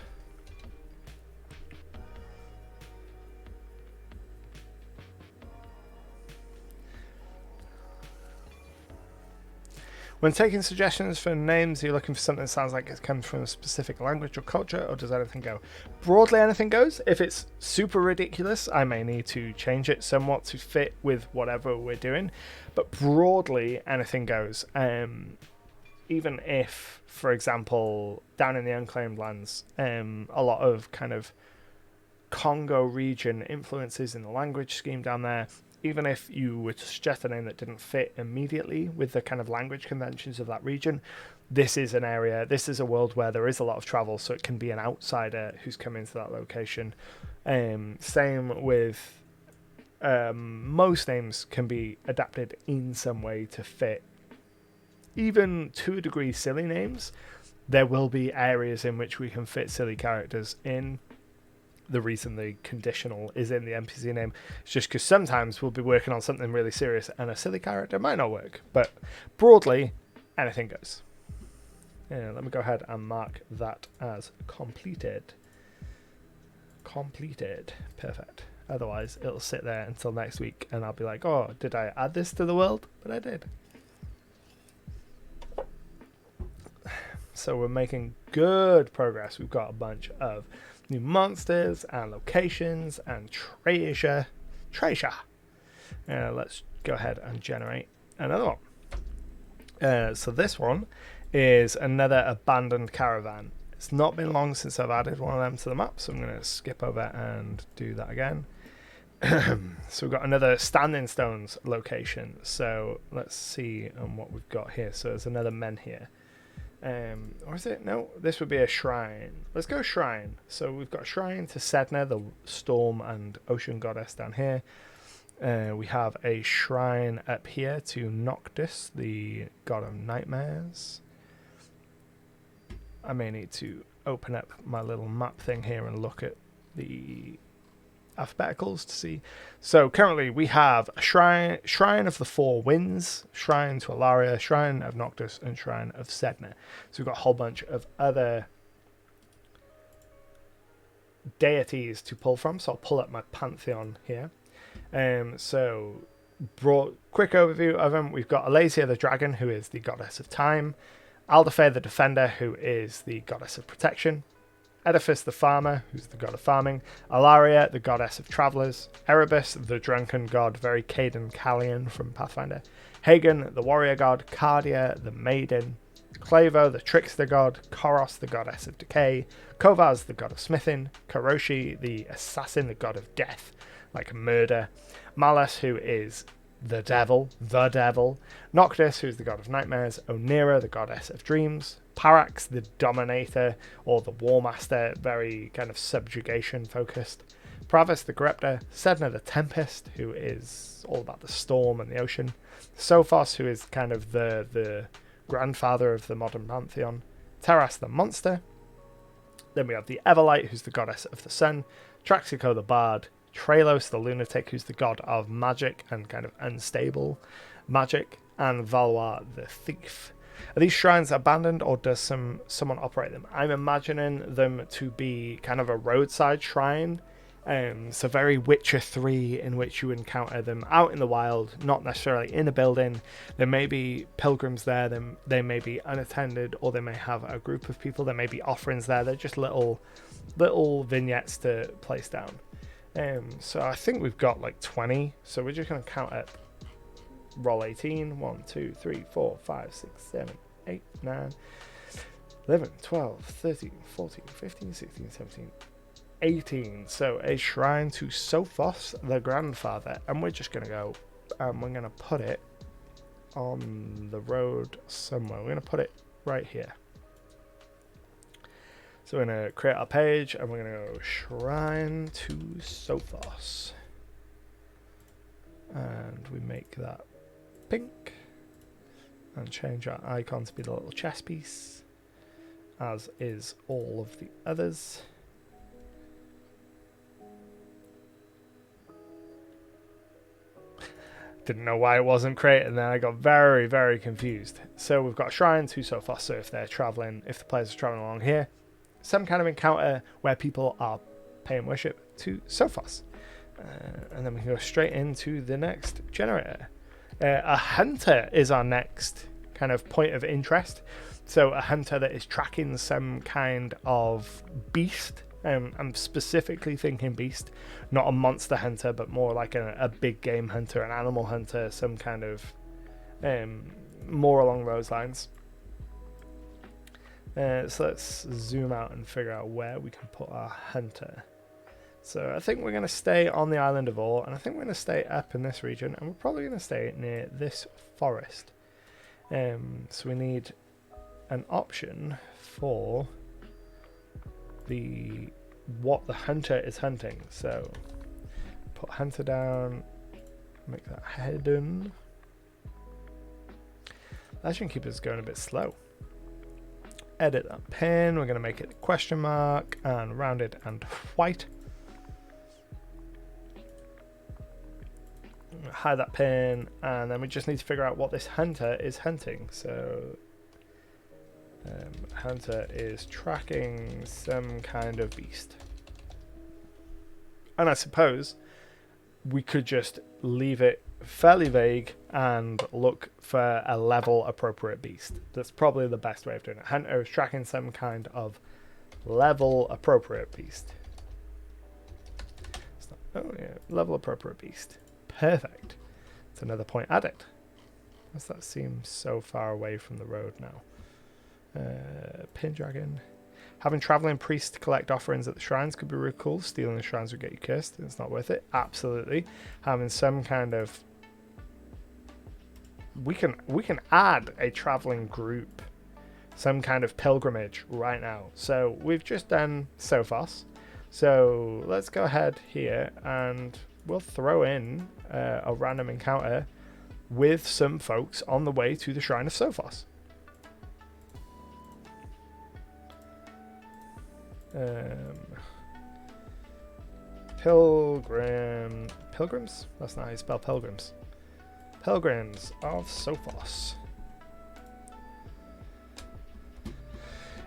Speaker 1: When taking suggestions for names, are you looking for something that sounds like it comes from a specific language or culture, or does anything go? Broadly, anything goes. If it's super ridiculous, I may need to change it somewhat to fit with whatever we're doing. But broadly, anything goes. Even if, for example, down in the Unclaimed Lands, a lot of kind of Congo region influences in the language scheme down there, even if you were to suggest a name that didn't fit immediately with the kind of language conventions of that region, this is an area, this is a world where there is a lot of travel, so it can be an outsider who's come into that location. Same with most names can be adapted in some way to fit. Even to a degree silly names, there will be areas in which we can fit silly characters in. The reason the conditional is in the NPC name is just because sometimes we'll be working on something really serious and a silly character might not work. But broadly, anything goes. Let me go ahead and mark that as completed. Completed. Perfect. Otherwise, it'll sit there until next week and I'll be like, oh, did I add this to the world? But I did. So we're making good progress. We've got a bunch of new monsters and locations and treasure. Let's go ahead and generate another one. So this one is another abandoned caravan. It's not been long since I've added one of them to the map, so I'm going to skip over and do that again. So we've got another Standing Stones location. So let's see what we've got here. So there's another menhir. Or is it? No, this would be a shrine. Let's go shrine. So we've got a shrine to Sedna, the storm and ocean goddess down here. We have a shrine up here to Noctis, the god of nightmares. I may need to open up my little map thing here and look at the alphabeticals to see. So currently we have a shrine of the Four Winds, shrine to Alaria, shrine of Noctis, and shrine of Sedna. So we've got a whole bunch of other deities to pull from. So I'll pull up my pantheon here. So quick overview of them. We've got Alasia the dragon, who is the goddess of time. Aldafair the defender, who is the goddess of protection. Edifice the farmer, who's the god of farming. Alaria, the goddess of travellers. Erebus, the drunken god, very Caden Callian from Pathfinder. Hagen, the warrior god. Cardia, the maiden. Clavo, the trickster god. Koros, the goddess of decay. Kovaz, the god of smithing. Karoshi, the assassin, the god of death, like murder. Malus, who is the devil. Noctis, who's the god of nightmares. Onira, the goddess of dreams. Parax, the dominator, or the war master, very kind of subjugation focused. Pravis, the corruptor. Sedna, the tempest, who is all about the storm and the ocean. Sophos, who is kind of the grandfather of the modern pantheon. Terras, the monster. Then we have the Everlight, who's the goddess of the sun. Traxico, the bard. Tralos, the lunatic, who's the god of magic and kind of unstable magic. And Valois, the thief. Are these shrines abandoned, or does someone operate them? I'm imagining them to be kind of a roadside shrine. So very Witcher 3, in which you encounter them out in the wild, not necessarily in a building. There may be pilgrims there, they may be unattended, or they may have a group of people. There may be offerings there. They're just little vignettes to place down. So I think we've got like 20. So we're just going to count up. Roll 18. 1, 2, 3, 4, 5, 6, 7, 8, 9, 11, 12, 13, 14, 15, 16, 17, 18. So a shrine to Sophos, the grandfather. And we're just going to go, we're going to put it on the road somewhere. We're going to put it right here. So we're going to create our page and we're going to go shrine to Sophos. And we make that pink and change our icon to be the little chess piece, as is all of the others. Didn't know why it wasn't created, and then I got very, very confused. So we've got shrine to Sophos. So if they're traveling, if the players are traveling along here, some kind of encounter where people are paying worship to Sophos. And then we can go straight into the next generator. A hunter is our next kind of point of interest. So a hunter that is tracking some kind of beast. I'm specifically thinking beast, not a monster hunter, but more like a big game hunter, an animal hunter, some kind of more along those lines. So let's zoom out and figure out where we can put our hunter. So I think we're going to stay on the island of Or, and I think we're going to stay up in this region, and we're probably going to stay near this forest. So we need an option for what the hunter is hunting. So put hunter down, make that hidden. That should keep us going a bit slow. Edit that pin. We're going to make it question mark and rounded and white. Hide that pin, and then we just need to figure out what this hunter is hunting. So hunter is tracking some kind of beast, and I suppose we could just leave it fairly vague and look for a level appropriate beast. That's probably the best way of doing it. Hunter is tracking some kind of level appropriate beast. Oh yeah, level appropriate beast. Perfect. It's another point added. Does that seem so far away from the road now? Pin dragon. Having traveling priests collect offerings at the shrines could be really cool. Stealing the shrines would get you cursed. It's not worth it. Absolutely. Having some kind of... We can add a traveling group. Some kind of pilgrimage right now. So we've just done Sophos. So let's go ahead here and we'll throw in a random encounter with some folks on the way to the Shrine of Sophos. Pilgrims? That's not how you spell pilgrims. Pilgrims of Sophos.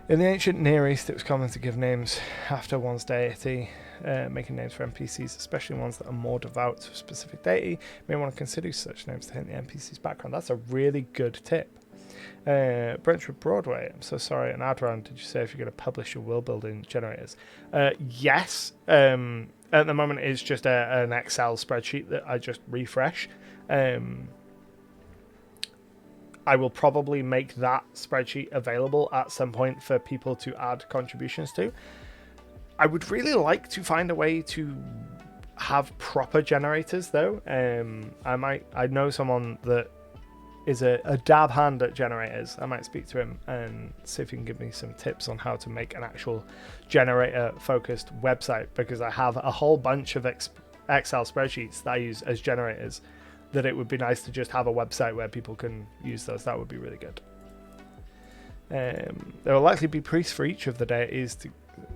Speaker 1: In the ancient Near East, it was common to give names after one's deity, making names for NPCs, especially ones that are more devout to a specific deity. You may want to consider such names to hint the NPC's background. That's a really good tip. Brentwood Broadway, I'm so sorry, an ad round, did you say if you're going to publish your Worldbuilding generators? Yes. At the moment, it's just an Excel spreadsheet that I just refresh. I will probably make that spreadsheet available at some point for people to add contributions to. I would really like to find a way to have proper generators, though. I know someone that is a dab hand at generators. I might speak to him and see if he can give me some tips on how to make an actual generator-focused website, because I have a whole bunch of Excel spreadsheets that I use as generators that it would be nice to just have a website where people can use those. That would be really good. There will likely be priests for each of the deities to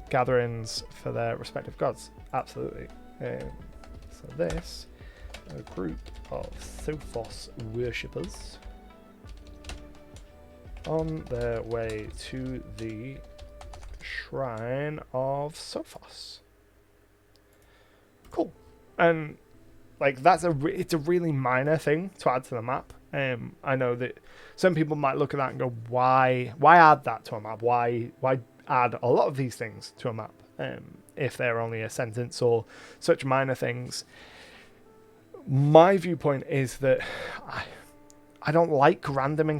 Speaker 1: gatherings for their respective gods. Absolutely. So this, a group of Sophos worshippers on their way to the Shrine of Sophos. Cool. And like it's a really minor thing to add to the map. I know that some people might look at that and go, why add that to a map? Why add a lot of these things to a map if they're only a sentence or such minor things? My viewpoint is that I don't like random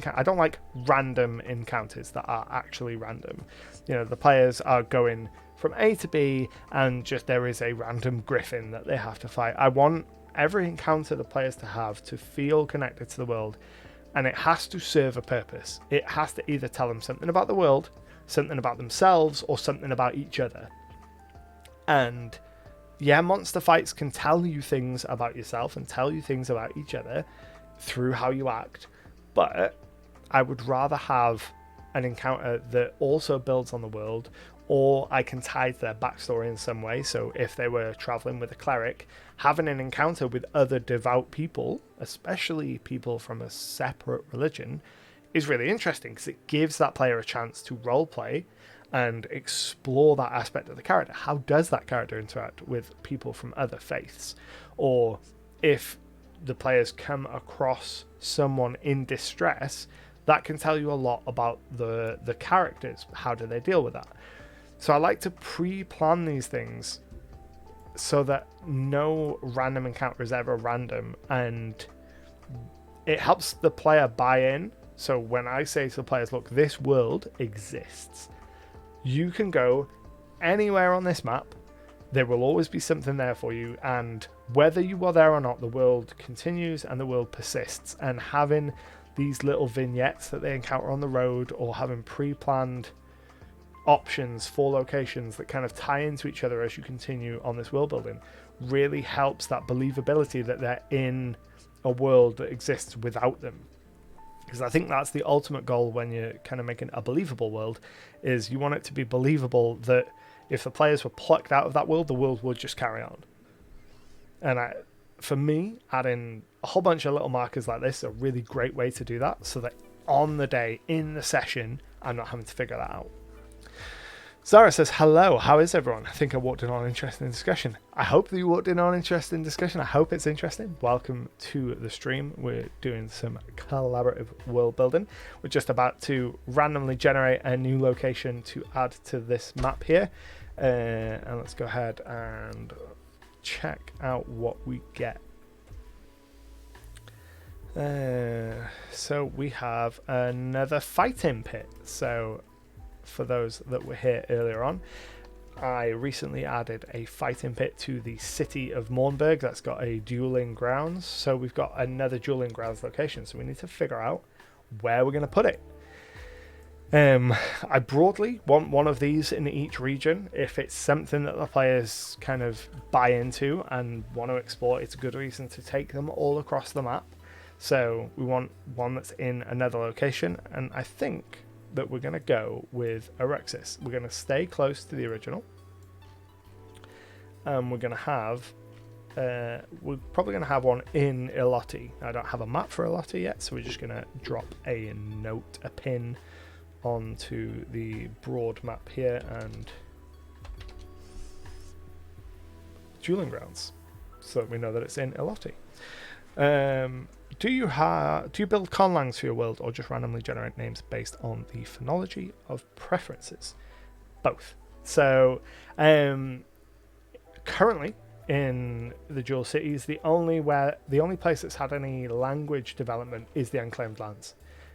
Speaker 1: encounters that are actually random. You know, the players are going from A to B and just there is a random griffin that they have to fight. I want every encounter the players to have to feel connected to the world, and it has to serve a purpose. It has to either tell them something about the world, something about themselves, or something about each other. And yeah, monster fights can tell you things about yourself and tell you things about each other through how you act, but I would rather have an encounter that also builds on the world, or I can tie to their backstory in some way. So if they were traveling with a cleric, having an encounter with other devout people, especially people from a separate religion, is really interesting because it gives that player a chance to roleplay and explore that aspect of the character. How does that character interact with people from other faiths? Or if the players come across someone in distress, that can tell you a lot about the characters. How do they deal with that? So I like to pre-plan these things so that no random encounter is ever random, and it helps the player buy in. So when I say to the players, look, this world exists. You can go anywhere on this map. There will always be something there for you, and whether you are there or not, the world continues and the world persists. And having these little vignettes that they encounter on the road, or having pre-planned options for locations that kind of tie into each other as you continue on this world building, really helps that believability that they're in a world that exists without them. Because I think that's the ultimate goal when you're kind of making a believable world, is you want it to be believable that if the players were plucked out of that world, the world would just carry on. And for me, adding a whole bunch of little markers like this is a really great way to do that, so that on the day, in the session, I'm not having to figure that out. Zara says, hello, how is everyone? I think I walked in on an interesting discussion. I hope that you walked in on an interesting discussion. I hope it's interesting. Welcome to the stream. We're doing some collaborative world building. We're just about to randomly generate a new location to add to this map here. And let's go ahead and check out what we get. So we have another fighting pit. So for those that were here earlier on, I recently added a fighting pit to the city of Mornburg that's got a dueling grounds. So we've got another dueling grounds location, so we need to figure out where we're going to put it. I broadly want one of these in each region. If it's something that the players kind of buy into and want to explore, it's a good reason to take them all across the map. So we want one that's in another location, and I think that we're going to go with Arexis. We're going to stay close to the original, and we're going to have we're probably going to have one in Iloti. I don't have a map for Iloti yet, so we're just going to drop a note, a pin onto the broad map here, and dueling grounds, so that we know that it's in Iloti. Do you build conlangs for your world, or just randomly generate names based on the phonology of preferences? Both. So currently in the dual cities, the only place that's had any language development is the Unclaimed Lands.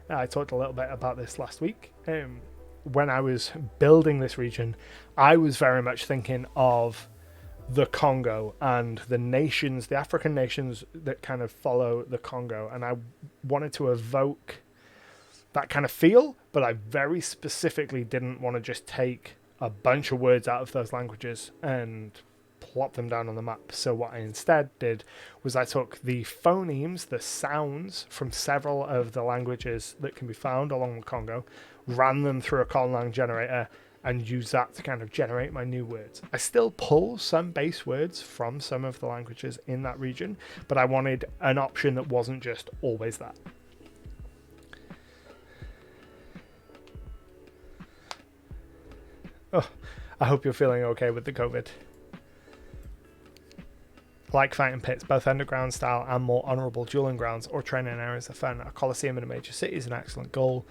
Speaker 1: I talked a little bit about this last week. When I was building this region, I was very much thinking of the Congo and the nations, the African nations that kind of follow the Congo, and I wanted to evoke that kind of feel, but I very specifically didn't want to just take a bunch of words out of those languages and plop them down on the map. So what I instead did was I took the phonemes, the sounds from several of the languages that can be found along the Congo, ran them through a conlang generator, and use that to kind of generate my new words. I still pull some base words from some of the languages in that region, but I wanted an option that wasn't just always that. Oh, I hope you're feeling okay with the COVID. Like fighting pits, both underground style and more honourable dueling grounds or training areas are fun. A coliseum in a major city is an excellent goal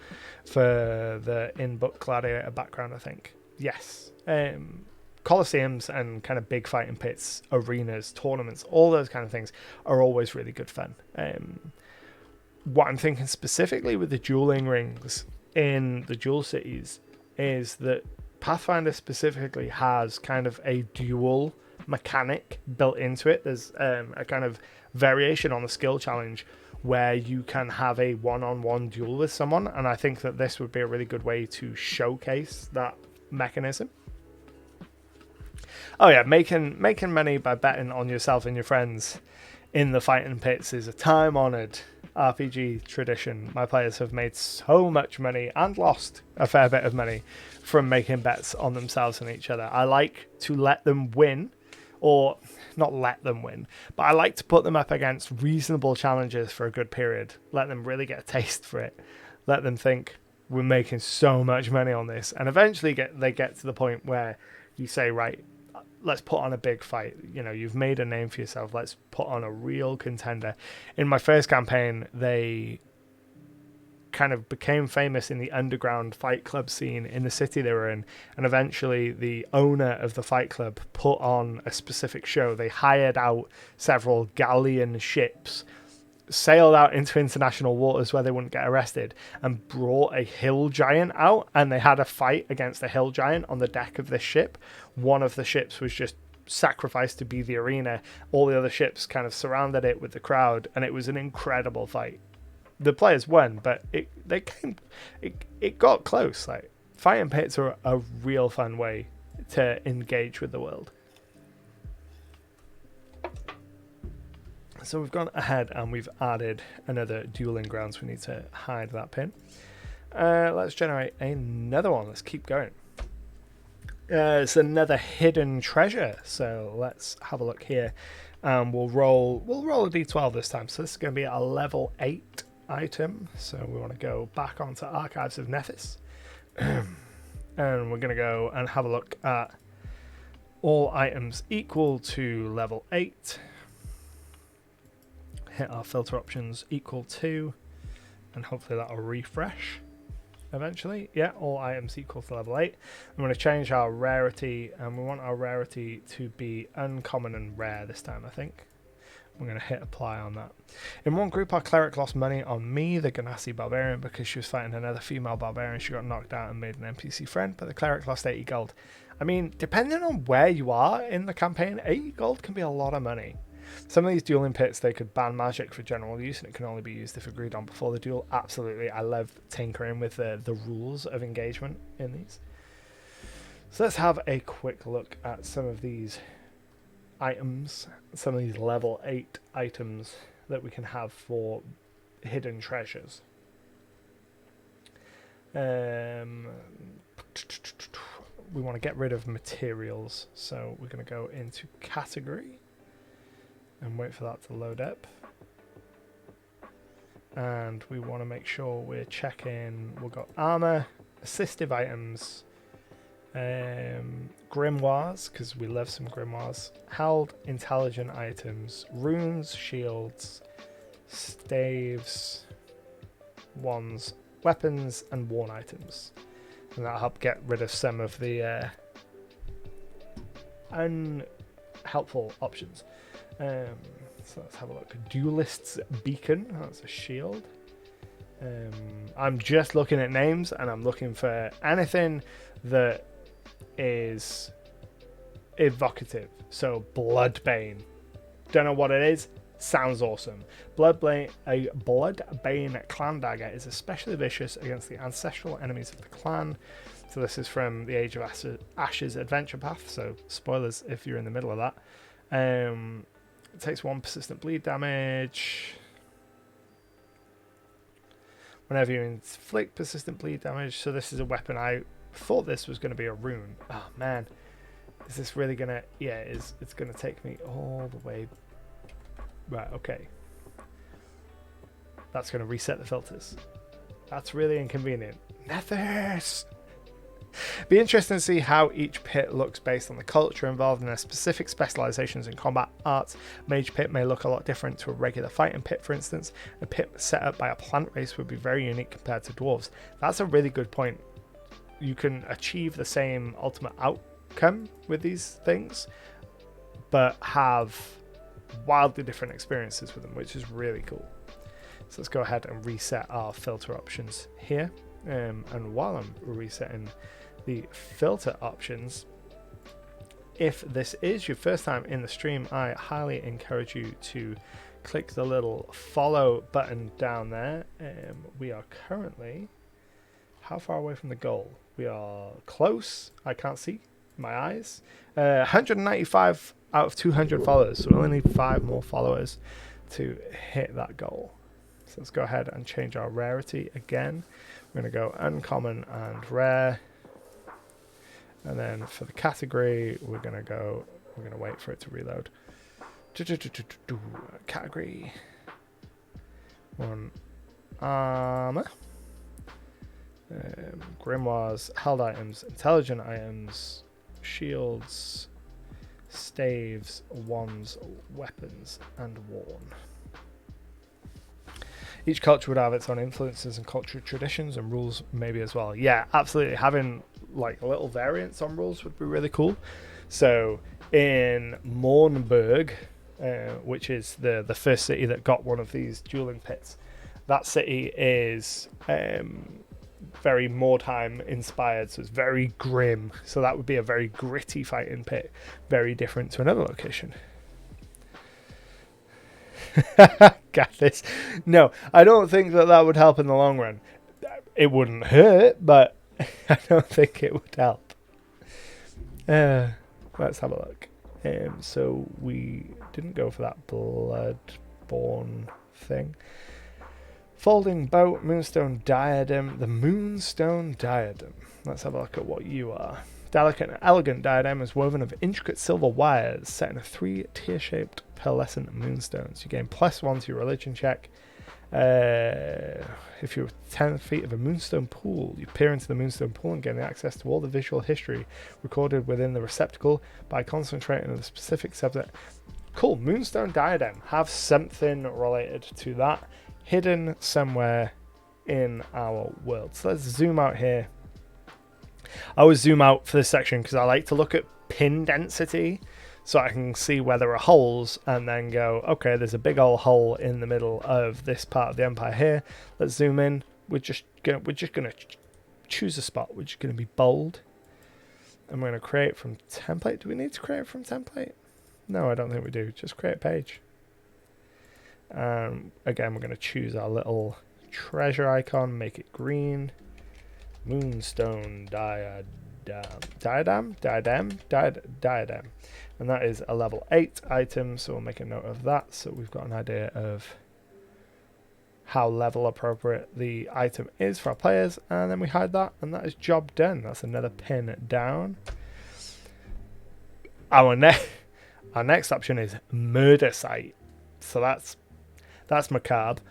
Speaker 1: for the in-book gladiator background, I think. Yes. Coliseums and kind of big fighting pits, arenas, tournaments, all those kind of things are always really good fun. What I'm thinking specifically with the dueling rings in the dual cities is that Pathfinder specifically has kind of a duel mechanic built into it. There's a kind of variation on the skill challenge where you can have a one-on-one duel with someone, and I think that this would be a really good way to showcase that mechanism. Oh yeah, making money by betting on yourself and your friends in the fighting pits is a time-honored RPG tradition. My players have made so much money and lost a fair bit of money from making bets on themselves and each other. I like to let them win, or not let them win, but I like to put them up against reasonable challenges for a good period. Let them really get a taste for it. Let them think, we're making so much money on this. And eventually they get to the point where you say, right, let's put on a big fight. You know, you've made a name for yourself. Let's put on a real contender. In my first campaign, they kind of became famous in the underground fight club scene in the city they were in, and eventually the owner of the fight club put on a specific show. They hired out several galleon ships, sailed out into international waters where they wouldn't get arrested, and brought a hill giant out, and they had a fight against a hill giant on the deck of this ship. One of the ships was just sacrificed to be the arena. All the other ships kind of surrounded it with the crowd, and it was an incredible fight. the players won, but it got close. Like, fighting pits are a real fun way to engage with the world. So we've gone ahead and we've added another dueling grounds. We need to hide that pin. Let's generate another one. Let's keep going. It's another hidden treasure. So let's have a look here. We'll roll a d12 this time. So this is going to be a level 8 item. So we want to go back onto Archives of Nephis. And we're going to go and have a look at all items equal to level 8. Hit our filter options equal to, and hopefully that'll refresh eventually. Yeah, all items equal to level 8. I'm going to change our rarity, and we want our rarity to be uncommon and rare this time, I think. We're going to hit apply on that. In one group, our cleric lost money on me, the Ganassi barbarian, because she was fighting another female barbarian. She got knocked out and made an NPC friend, but the cleric lost 80 gold. I mean, depending on where you are in the campaign, 80 gold can be a lot of money. Some of these dueling pits, they could ban magic for general use, and it can only be used if agreed on before the duel. Absolutely, I love tinkering with the rules of engagement in these. So let's have a quick look at some of these items, some of these level 8 items that we can have for hidden treasures. We want to get rid of materials, so we're going to go into category and wait for that to load up. And we want to make sure we're checking, we've got armor, assistive items, grimoires, because we love some grimoires, held intelligent items, runes, shields, staves, wands, weapons, and worn items. And that'll help get rid of some of the unhelpful options. So let's have a look. Duelist's Beacon, that's a shield. I'm just looking at names, and I'm looking for anything that is evocative. So Bloodbane, don't know what it is, sounds awesome. A Bloodbane clan dagger is especially vicious against the ancestral enemies of the clan. So this is from the Age of Ashes adventure path, so spoilers if you're in the middle of that. It takes 1 persistent bleed damage. Whenever you inflict persistent bleed damage, so this is a weapon. I thought this was going to be a rune. Oh man, is this really going to... Yeah, it's going to take me all the way... Right, okay. That's going to reset the filters. That's really inconvenient. Nephis! Be interesting to see how each pit looks based on the culture involved and their specific specializations in combat arts. Mage pit may look a lot different to a regular fighting pit, for instance. A pit set up by a plant race would be very unique compared to dwarves. That's a really good point. You can achieve the same ultimate outcome with these things, but have wildly different experiences with them, which is really cool. So let's go ahead and reset our filter options here. And while I'm resetting the filter options, if this is your first time in the stream, I highly encourage you to click the little follow button down there. We are currently, how far away from the goal? We are close. I can't see my eyes. 195 out of 200 followers, so we only need 5 more followers to hit that goal. So let's go ahead and change our rarity again. We're going to go uncommon and rare. And then for the category, we're going to wait for it to reload. Category 1, armor, grimoires, held items, intelligent items, shields, staves, wands, weapons, and worn. Each culture would have its own influences and cultural traditions and rules maybe as well. Yeah, absolutely. Having like a little variance on rules would be really cool. So in Mornburg, which is the first city that got one of these dueling pits, that city is very Mordheim inspired, so it's very grim. So that would be a very gritty fighting pit, very different to another location. Got this. No, I don't think that would help in the long run. It wouldn't hurt, but I don't think it would help. Let's have a look. So we didn't go for that bloodborne thing. Folding boat, moonstone diadem. The moonstone diadem. Let's have a look at what you are. Delicate and elegant diadem is woven of intricate silver wires set in a 3-tier shaped pearlescent moonstones. You gain +1 to your religion check. If you're 10 feet of a moonstone pool, you peer into the moonstone pool and gain access to all the visual history recorded within the receptacle by concentrating on the specific subject. Cool. Moonstone diadem. Have something related to that hidden somewhere in our world. So let's zoom out here. I always zoom out for this section because I like to look at pin density so I can see where there are holes and then go, okay, there's a big old hole in the middle of this part of the empire here. Let's zoom in. We're just gonna choose a spot. We're just gonna be bold, and we're gonna create from template. Do we need to create from template? No, I don't think we do. Just create a page. Again, we're gonna choose our little treasure icon, make it green. Moonstone diadem, and that is a level 8 item, so we'll make a note of that so we've got an idea of how level appropriate the item is for our players, and then we hide that, and that is job done. That's another pin down. Our next option is murder site, so that's macabre.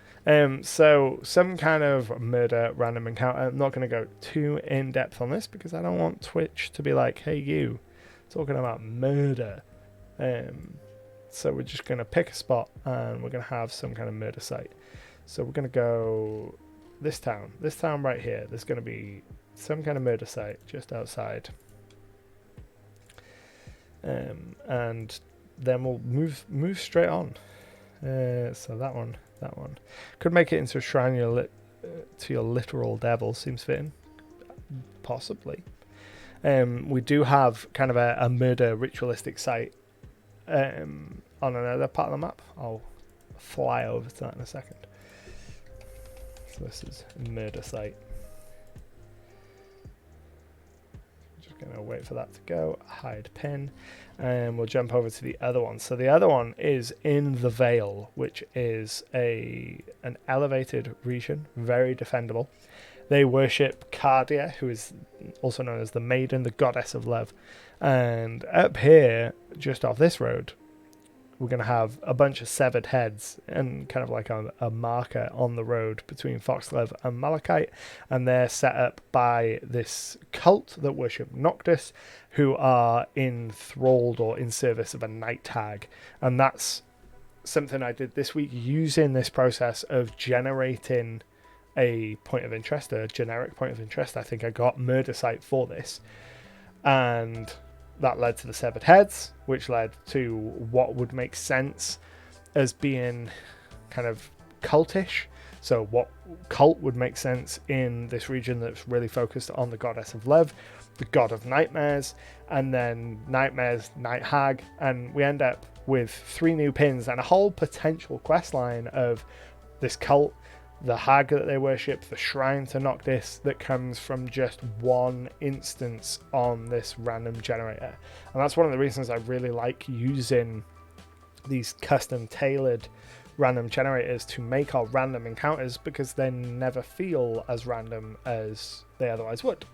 Speaker 1: So some kind of murder random encounter. I'm not going to go too in depth on this because I don't want Twitch to be like, hey, you talking about murder. So we're just going to pick a spot and we're going to have some kind of murder site. So we're going to go this town right here. There's going to be some kind of murder site just outside. And then we'll move straight on. So that one. Could make it into a shrine to your literal devil. Seems fitting. Possibly. We do have kind of a murder ritualistic site on another part of the map. I'll fly over to that in a second. So this is a murder site. Just going to wait for that to go. Hide pin. And we'll jump over to the other one. So the other one is in the Vale, which is an elevated region, very defendable. They worship Cardia, who is also known as the Maiden, the goddess of love. And up here, just off this road, we're going to have a bunch of severed heads and kind of like a marker on the road between Foxglove and Malachite. And they're set up by this cult that worship Noctis, who are enthralled or in service of a night hag. And that's something I did this week using this process of generating a point of interest, a generic point of interest. I think I got murder site for this. And that led to the severed heads, which led to what would make sense as being kind of cultish. So what cult would make sense in this region that's really focused on the goddess of love, the god of nightmares, and then nightmares, night hag, and we end up with 3 new pins and a whole potential quest line of this cult, the hag that they worship, the shrine to Noctis that comes from just one instance on this random generator. And that's one of the reasons I really like using these custom tailored random generators to make our random encounters, because they never feel as random as they otherwise would.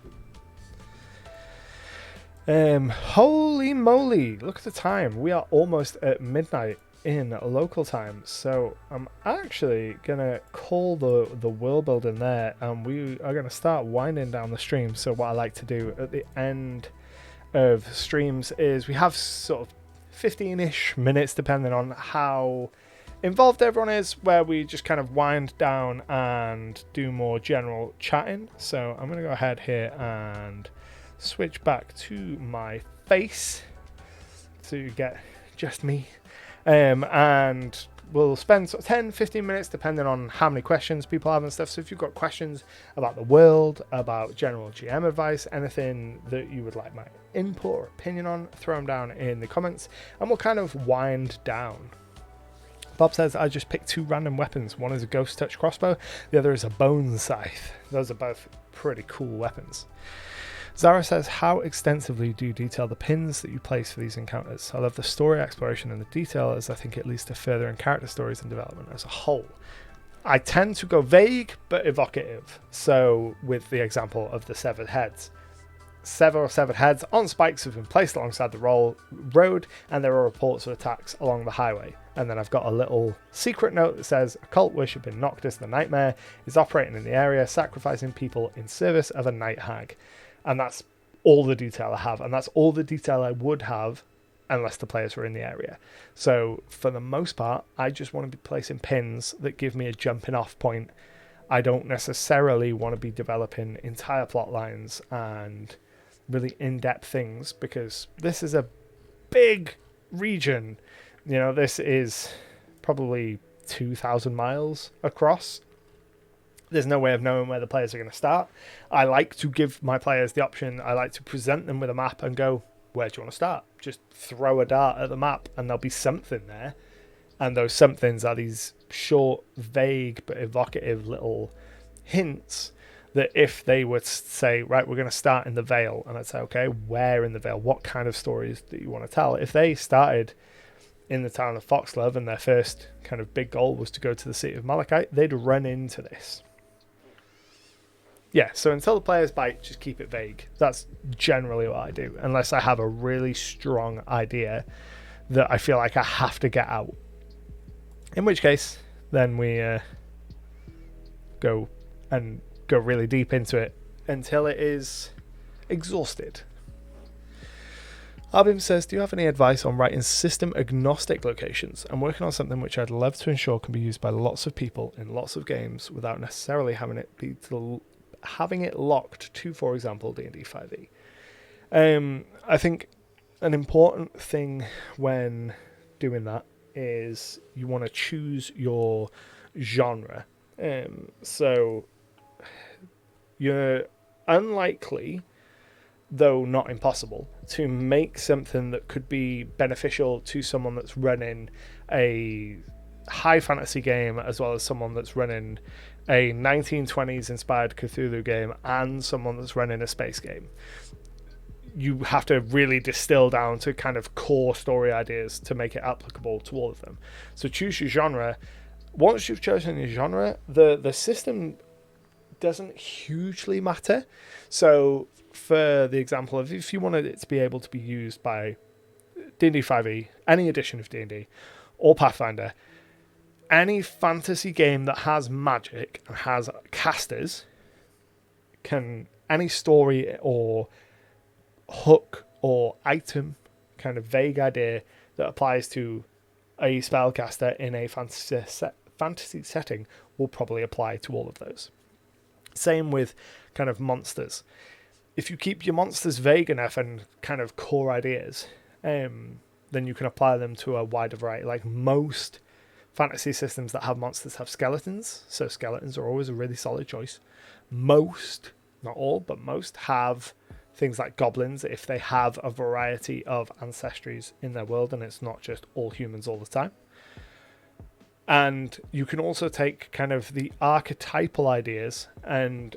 Speaker 1: Holy moly, look at the time. We are almost at midnight in local time, so I'm actually gonna call the world building there, and we are gonna start winding down the stream. So what I like to do at the end of streams is we have sort of 15-ish minutes, depending on how involved everyone is, where we just kind of wind down and do more general chatting. So I'm gonna go ahead here and switch back to my face to get just me. And we'll spend sort of 10-15 minutes depending on how many questions people have and stuff. So if you've got questions about the world, about general GM advice, anything that you would like my input or opinion on, throw them down in the comments and we'll kind of wind down. Bob says, I just picked 2 random weapons. One is a ghost touch crossbow, the other is a bone scythe. Those are both pretty cool weapons. Zara says, how extensively do you detail the pins that you place for these encounters? I love the story exploration and the detail, as I think it leads to further in character stories and development as a whole. I tend to go vague but evocative. So with the example of the severed heads. Several severed heads on spikes have been placed alongside the road, and there are reports of attacks along the highway. And then I've got a little secret note that says, a cult worshipping Noctis the Nightmare is operating in the area, sacrificing people in service of a night hag. And that's all the detail I have, and that's all the detail I would have unless the players were in the area. So for the most part, I just want to be placing pins that give me a jumping off point. I don't necessarily want to be developing entire plot lines and really in-depth things, because this is a big region. You know, this is probably 2,000 miles across. There's no way of knowing where the players are going to start. I like to give my players the option. I like to present them with a map and go, where do you want to start? Just throw a dart at the map and there'll be something there. And those somethings are these short, vague, but evocative little hints that if they were to say, right, we're going to start in the Vale, and I'd say, okay, where in the Vale? What kind of stories do you want to tell? If they started in the town of Foxglove and their first kind of big goal was to go to the city of Malachite, they'd run into this. Yeah, so until the players bite, just keep it vague. That's generally what I do, unless I have a really strong idea that I feel like I have to get out. In which case, then we go really deep into it until it is exhausted. Albin says, do you have any advice on writing system agnostic locations? I'm working on something which I'd love to ensure can be used by lots of people in lots of games without necessarily having it locked to, for example, D&D 5e. I think an important thing when doing that is you want to choose your genre. So you're unlikely, though not impossible, to make something that could be beneficial to someone that's running a high fantasy game as well as someone that's running a 1920s inspired Cthulhu game and someone that's running a space game. You have to really distill down to kind of core story ideas to make it applicable to all of them. So choose your genre. Once you've chosen your genre, the system doesn't hugely matter. So for the example of, if you wanted it to be able to be used by D&D 5e, any edition of D&D, or Pathfinder, any fantasy game that has magic and has casters, any story or hook or item, kind of vague idea that applies to a spellcaster in a fantasy setting will probably apply to all of those. Same with kind of monsters. If you keep your monsters vague enough and kind of core ideas, then you can apply them to a wider variety. Like most fantasy systems that have monsters have skeletons, so skeletons are always a really solid choice. Most, not all, but most have things like goblins if they have a variety of ancestries in their world and it's not just all humans all the time. And you can also take kind of the archetypal ideas and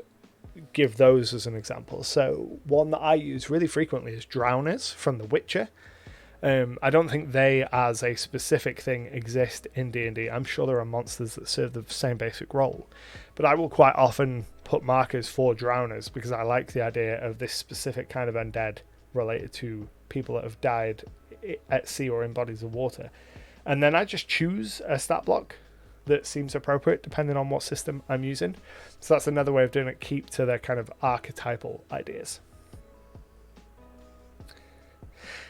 Speaker 1: give those as an example. So one that I use really frequently is Drowners from The Witcher. I don't think they as a specific thing exist in D&D. I'm sure there are monsters that serve the same basic role, but I will quite often put markers for Drowners because I like the idea of this specific kind of undead related to people that have died at sea or in bodies of water. And then I just choose a stat block that seems appropriate depending on what system I'm using. So that's another way of doing it. Keep to their kind of archetypal ideas.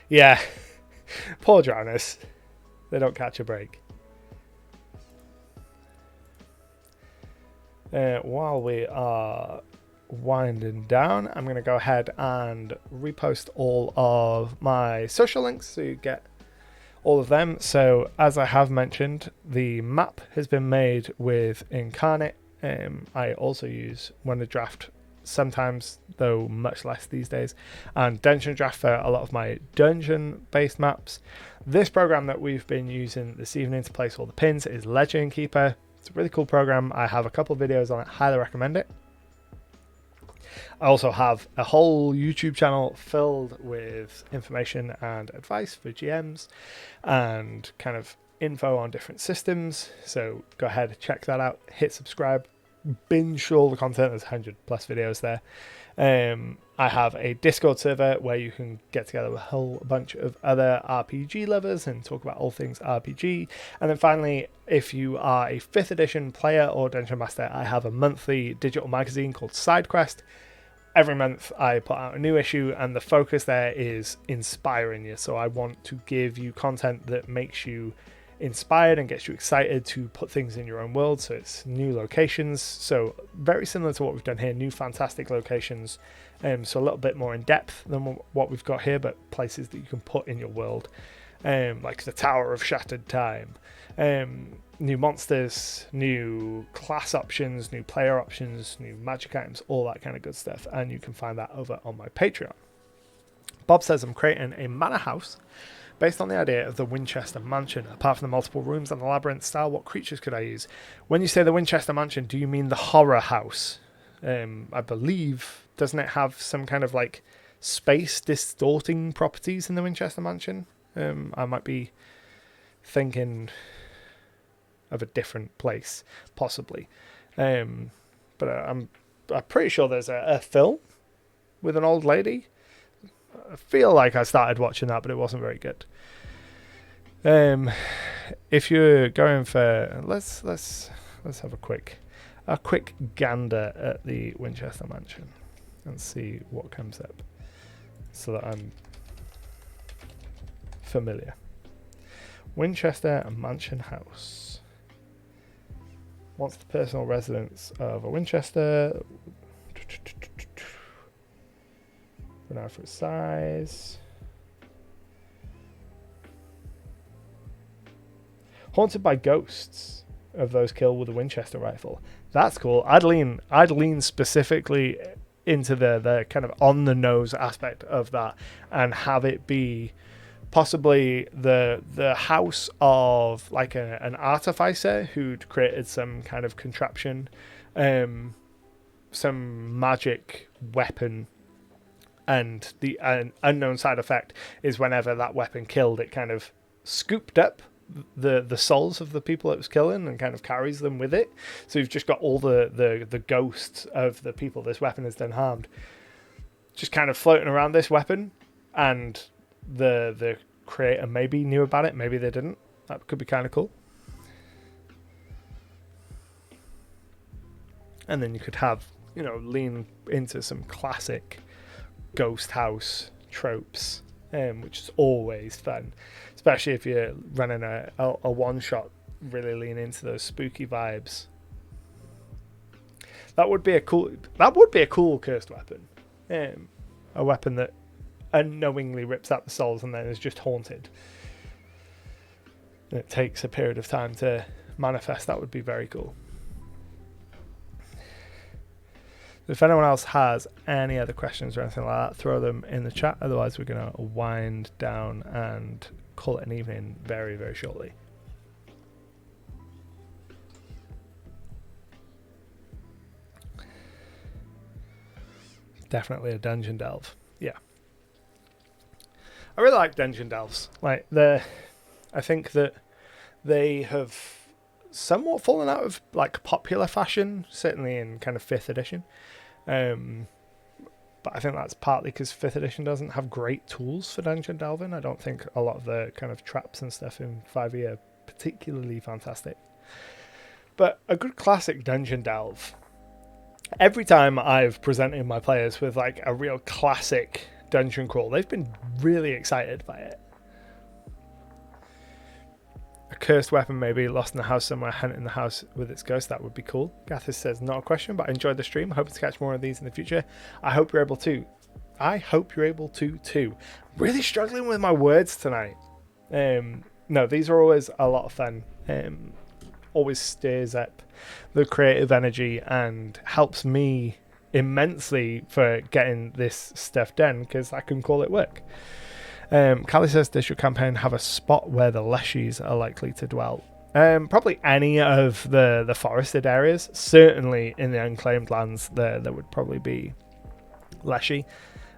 Speaker 1: Yeah. Poor Drowners. They don't catch a break. While we are winding down, I'm going to go ahead and repost all of my social links so you get all of them. So as I have mentioned, the map has been made with Incarnate. I also use, when the draft sometimes, though much less these days, and Dungeon Draft for a lot of my dungeon-based maps. This program that we've been using this evening to place all the pins is Legend Keeper. It's a really cool program. I have a couple of videos on it. Highly recommend it. I also have a whole YouTube channel filled with information and advice for GMs and kind of info on different systems. So go ahead, check that out. Hit subscribe. Binge all the content. There's 100 plus videos there. I have a Discord server where you can get together with a whole bunch of other RPG lovers and talk about all things RPG. And then finally, if you are a 5th edition player or Dungeon Master, I have a monthly digital magazine called SideQuest. Every month I put out a new issue, and the focus there is inspiring you. So I want to give you content that makes you inspired and gets you excited to put things in your own world. So it's new locations, so very similar to what we've done here, new fantastic locations, so a little bit more in depth than what we've got here, but places that you can put in your world, like the Tower of Shattered Time, new monsters, new class options, new player options, new magic items, all that kind of good stuff. And you can find that over on my Patreon. Bob says, I'm creating a manor house based on the idea of the Winchester Mansion. Apart from the multiple rooms and the labyrinth style, what creatures could I use? When you say the Winchester Mansion, do you mean the horror house? I believe, doesn't it have some kind of like space distorting properties in the Winchester Mansion? I might be thinking of a different place, possibly. But I'm pretty sure there's a film with an old lady. I feel like I started watching that, but it wasn't very good. If you're going for, let's have a quick gander at the Winchester Mansion and see what comes up, so that I'm familiar. Winchester Mansion House. Wants the personal residence of a Winchester. Now for its size. Haunted by ghosts of those killed with a Winchester rifle. That's cool. I'd lean specifically into the kind of on the nose aspect of that, and have it be possibly the house of like an artificer who'd created some kind of contraption, some magic weapon. And the unknown side effect is whenever that weapon killed, it kind of scooped up the souls of the people it was killing and kind of carries them with it. So you've just got all the ghosts of the people this weapon has done harmed just kind of floating around this weapon, and the creator maybe knew about it, maybe they didn't. That could be kind of cool. And then you could have, lean into some classic ghost house tropes, which is always fun, especially if you're running a one shot. Really lean into those spooky vibes. That would be a cool cursed weapon, a weapon that unknowingly rips out the souls and then is just haunted, and it takes a period of time to manifest. That would be very cool. If anyone else has any other questions or anything like that, throw them in the chat. Otherwise, we're going to wind down and call it an evening very, very shortly. Definitely a dungeon delve. Yeah. I really like dungeon delves. I think that they have somewhat fallen out of like popular fashion, certainly in kind of 5th edition. But I think that's partly because 5th edition doesn't have great tools for dungeon delving. I don't think a lot of the kind of traps and stuff in 5e are particularly fantastic. But a good classic dungeon delve. Every time I've presented my players with like a real classic dungeon crawl, they've been really excited by it. A cursed weapon maybe lost in the house somewhere, hunting the house with its ghost. That would be cool. Gathis says, not a question, but I enjoyed the stream. Hoping to catch more of these in the future. I hope you're able to. I hope you're able to too. Really struggling with my words tonight. No, these are always a lot of fun. Always stirs up the creative energy and helps me immensely for getting this stuff done because I can call it work. Callie says, does your campaign have a spot where the leshies are likely to dwell? Probably any of the forested areas. Certainly in the unclaimed lands there would probably be leshy.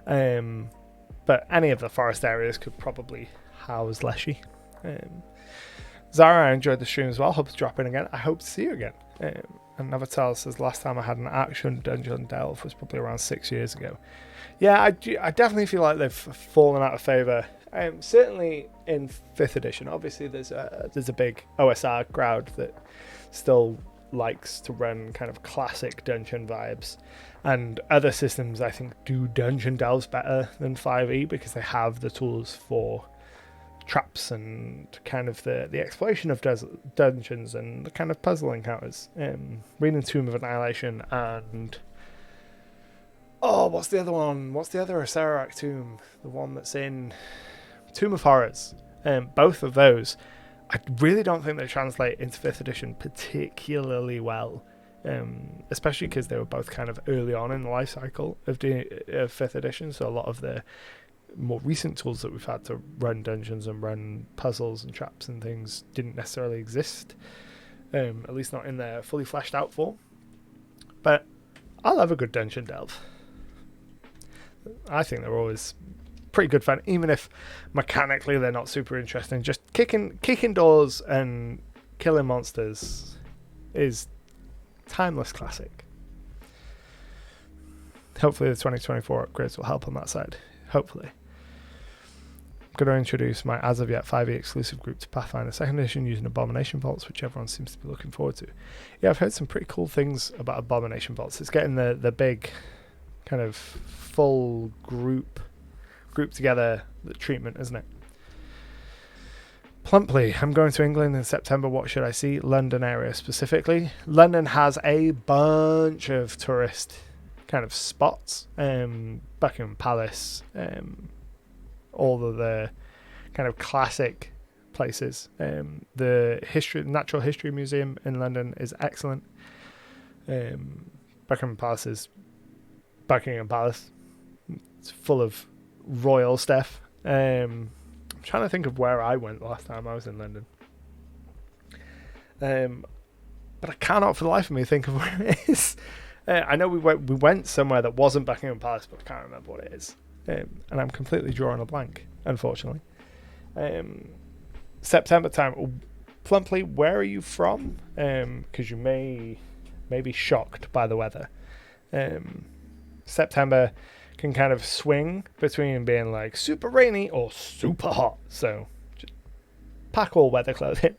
Speaker 1: But any of the forest areas could probably house leshy. Zara, I enjoyed the stream as well. Hope to drop in again. I hope to see you again. And Navatal says, last time I had an action dungeon delve was probably around 6 years ago. Yeah, I definitely feel like they've fallen out of favour. Certainly in 5th edition. Obviously, there's a big OSR crowd that still likes to run kind of classic dungeon vibes. And other systems, I think, do dungeon delves better than 5e because they have the tools for traps and kind of the exploration of dungeons and the kind of puzzle encounters. Reading Tomb of Annihilation and what's the other one? What's the other Acererak tomb? The one that's in Tomb of Horrors. Both of those, I really don't think they translate into 5th edition particularly well. Especially because they were both kind of early on in the life cycle of 5th edition, so a lot of the more recent tools that we've had to run dungeons and run puzzles and traps and things didn't necessarily exist, at least not in their fully fleshed out form. But I love a good dungeon delve. I think they're always pretty good fun, even if mechanically they're not super interesting. Just kicking doors and killing monsters is timeless classic. Hopefully the 2024 upgrades will help on that side. Hopefully. I'm going to introduce my as of yet 5e exclusive group to Pathfinder 2nd edition using Abomination Vaults, which everyone seems to be looking forward to. Yeah, I've heard some pretty cool things about Abomination Vaults. It's getting the big kind of full group together treatment, isn't it? Plumply, I'm going to England in September. What should I see? London area specifically. London has a bunch of tourist kind of spots. Buckingham Palace, all of the kind of classic places. The Natural History Museum in London is excellent. Buckingham Palace is Buckingham Palace. It's full of royal stuff. I'm trying to think of where I went last time I was in London. But I cannot for the life of me think of where it is. I know we went somewhere that wasn't Buckingham Palace, but I can't remember what it is. And I'm completely drawing a blank, unfortunately. September time. Plumply, where are you from? Because you may be shocked by the weather. September can kind of swing between being like super rainy or super hot. So just pack all weather clothing.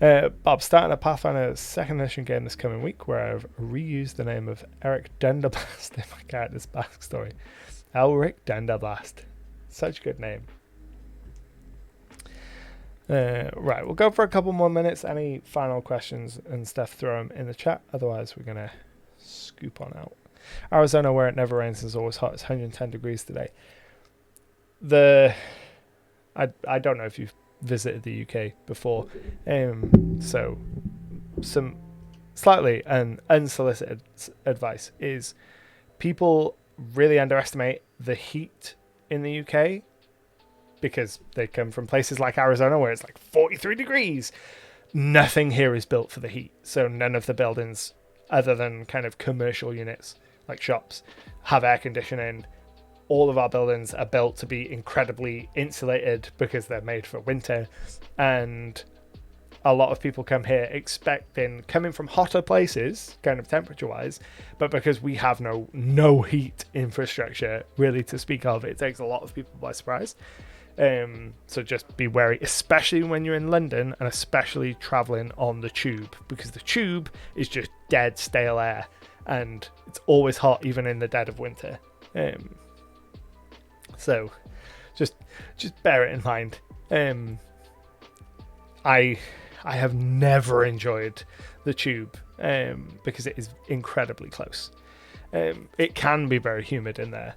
Speaker 1: Bob, starting a Pathfinder 2nd edition game this coming week where I've reused the name of Eric Denderblast in my character's backstory. Elric Denderblast. Such a good name. Right, we'll go for a couple more minutes. Any final questions and stuff, throw them in the chat. Otherwise, we're going to scoop on out. Arizona, where it never rains, is always hot. It's 110 degrees today. I don't know if you've visited the UK before, so some slightly unsolicited advice is people really underestimate the heat in the UK because they come from places like Arizona where it's like 43 degrees. Nothing here is built for the heat, so none of the buildings other than kind of commercial units like shops have air conditioning. All of our buildings are built to be incredibly insulated because they're made for winter, and a lot of people come here coming from hotter places, kind of temperature wise, but because we have no heat infrastructure really to speak of, it takes a lot of people by surprise. So just be wary, especially when you're in London and especially traveling on the tube, because the tube is just dead stale air and it's always hot even in the dead of winter. So just bear it in mind. I have never enjoyed the tube because it is incredibly close. It can be very humid in there.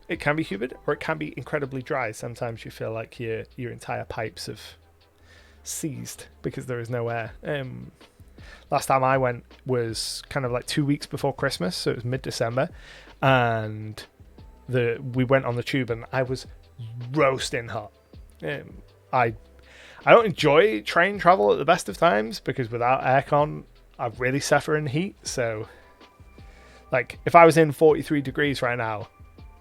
Speaker 1: It can be humid or it can be incredibly dry. Sometimes you feel like your entire pipes have seized because there is no air. last time I went was kind of like 2 weeks before Christmas, so it was mid-December, and we went on the tube and I was roasting hot. I don't enjoy train travel at the best of times because without aircon, I really suffer in heat. So, like, if I was in 43 degrees right now,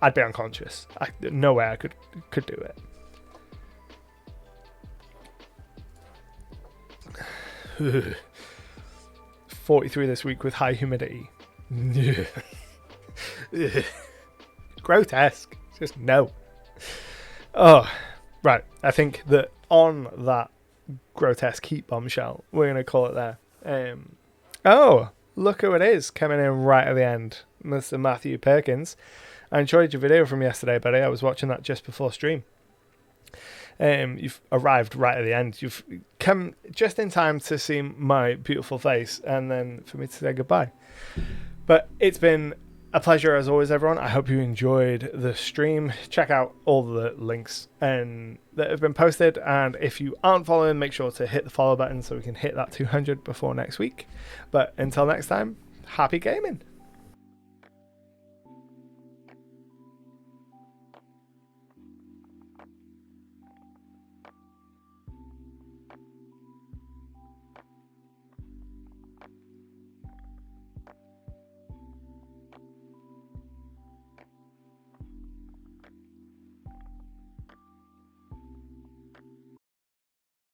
Speaker 1: I'd be unconscious. No way I could do it. 43 this week with high humidity. Grotesque. Just no. Oh, right. I think that on that grotesque heat bombshell, we're going to call it there. Oh, look who it is coming in right at the end. Mr. Matthew Perkins. I enjoyed your video from yesterday, buddy. I was watching that just before stream. You've arrived right at the end. You've come just in time to see my beautiful face and then for me to say goodbye. But it's been a pleasure as always, everyone. I hope you enjoyed the stream. Check out all the links that have been posted. And if you aren't following, make sure to hit the follow button so we can hit that 200 before next week. But until next time, happy gaming.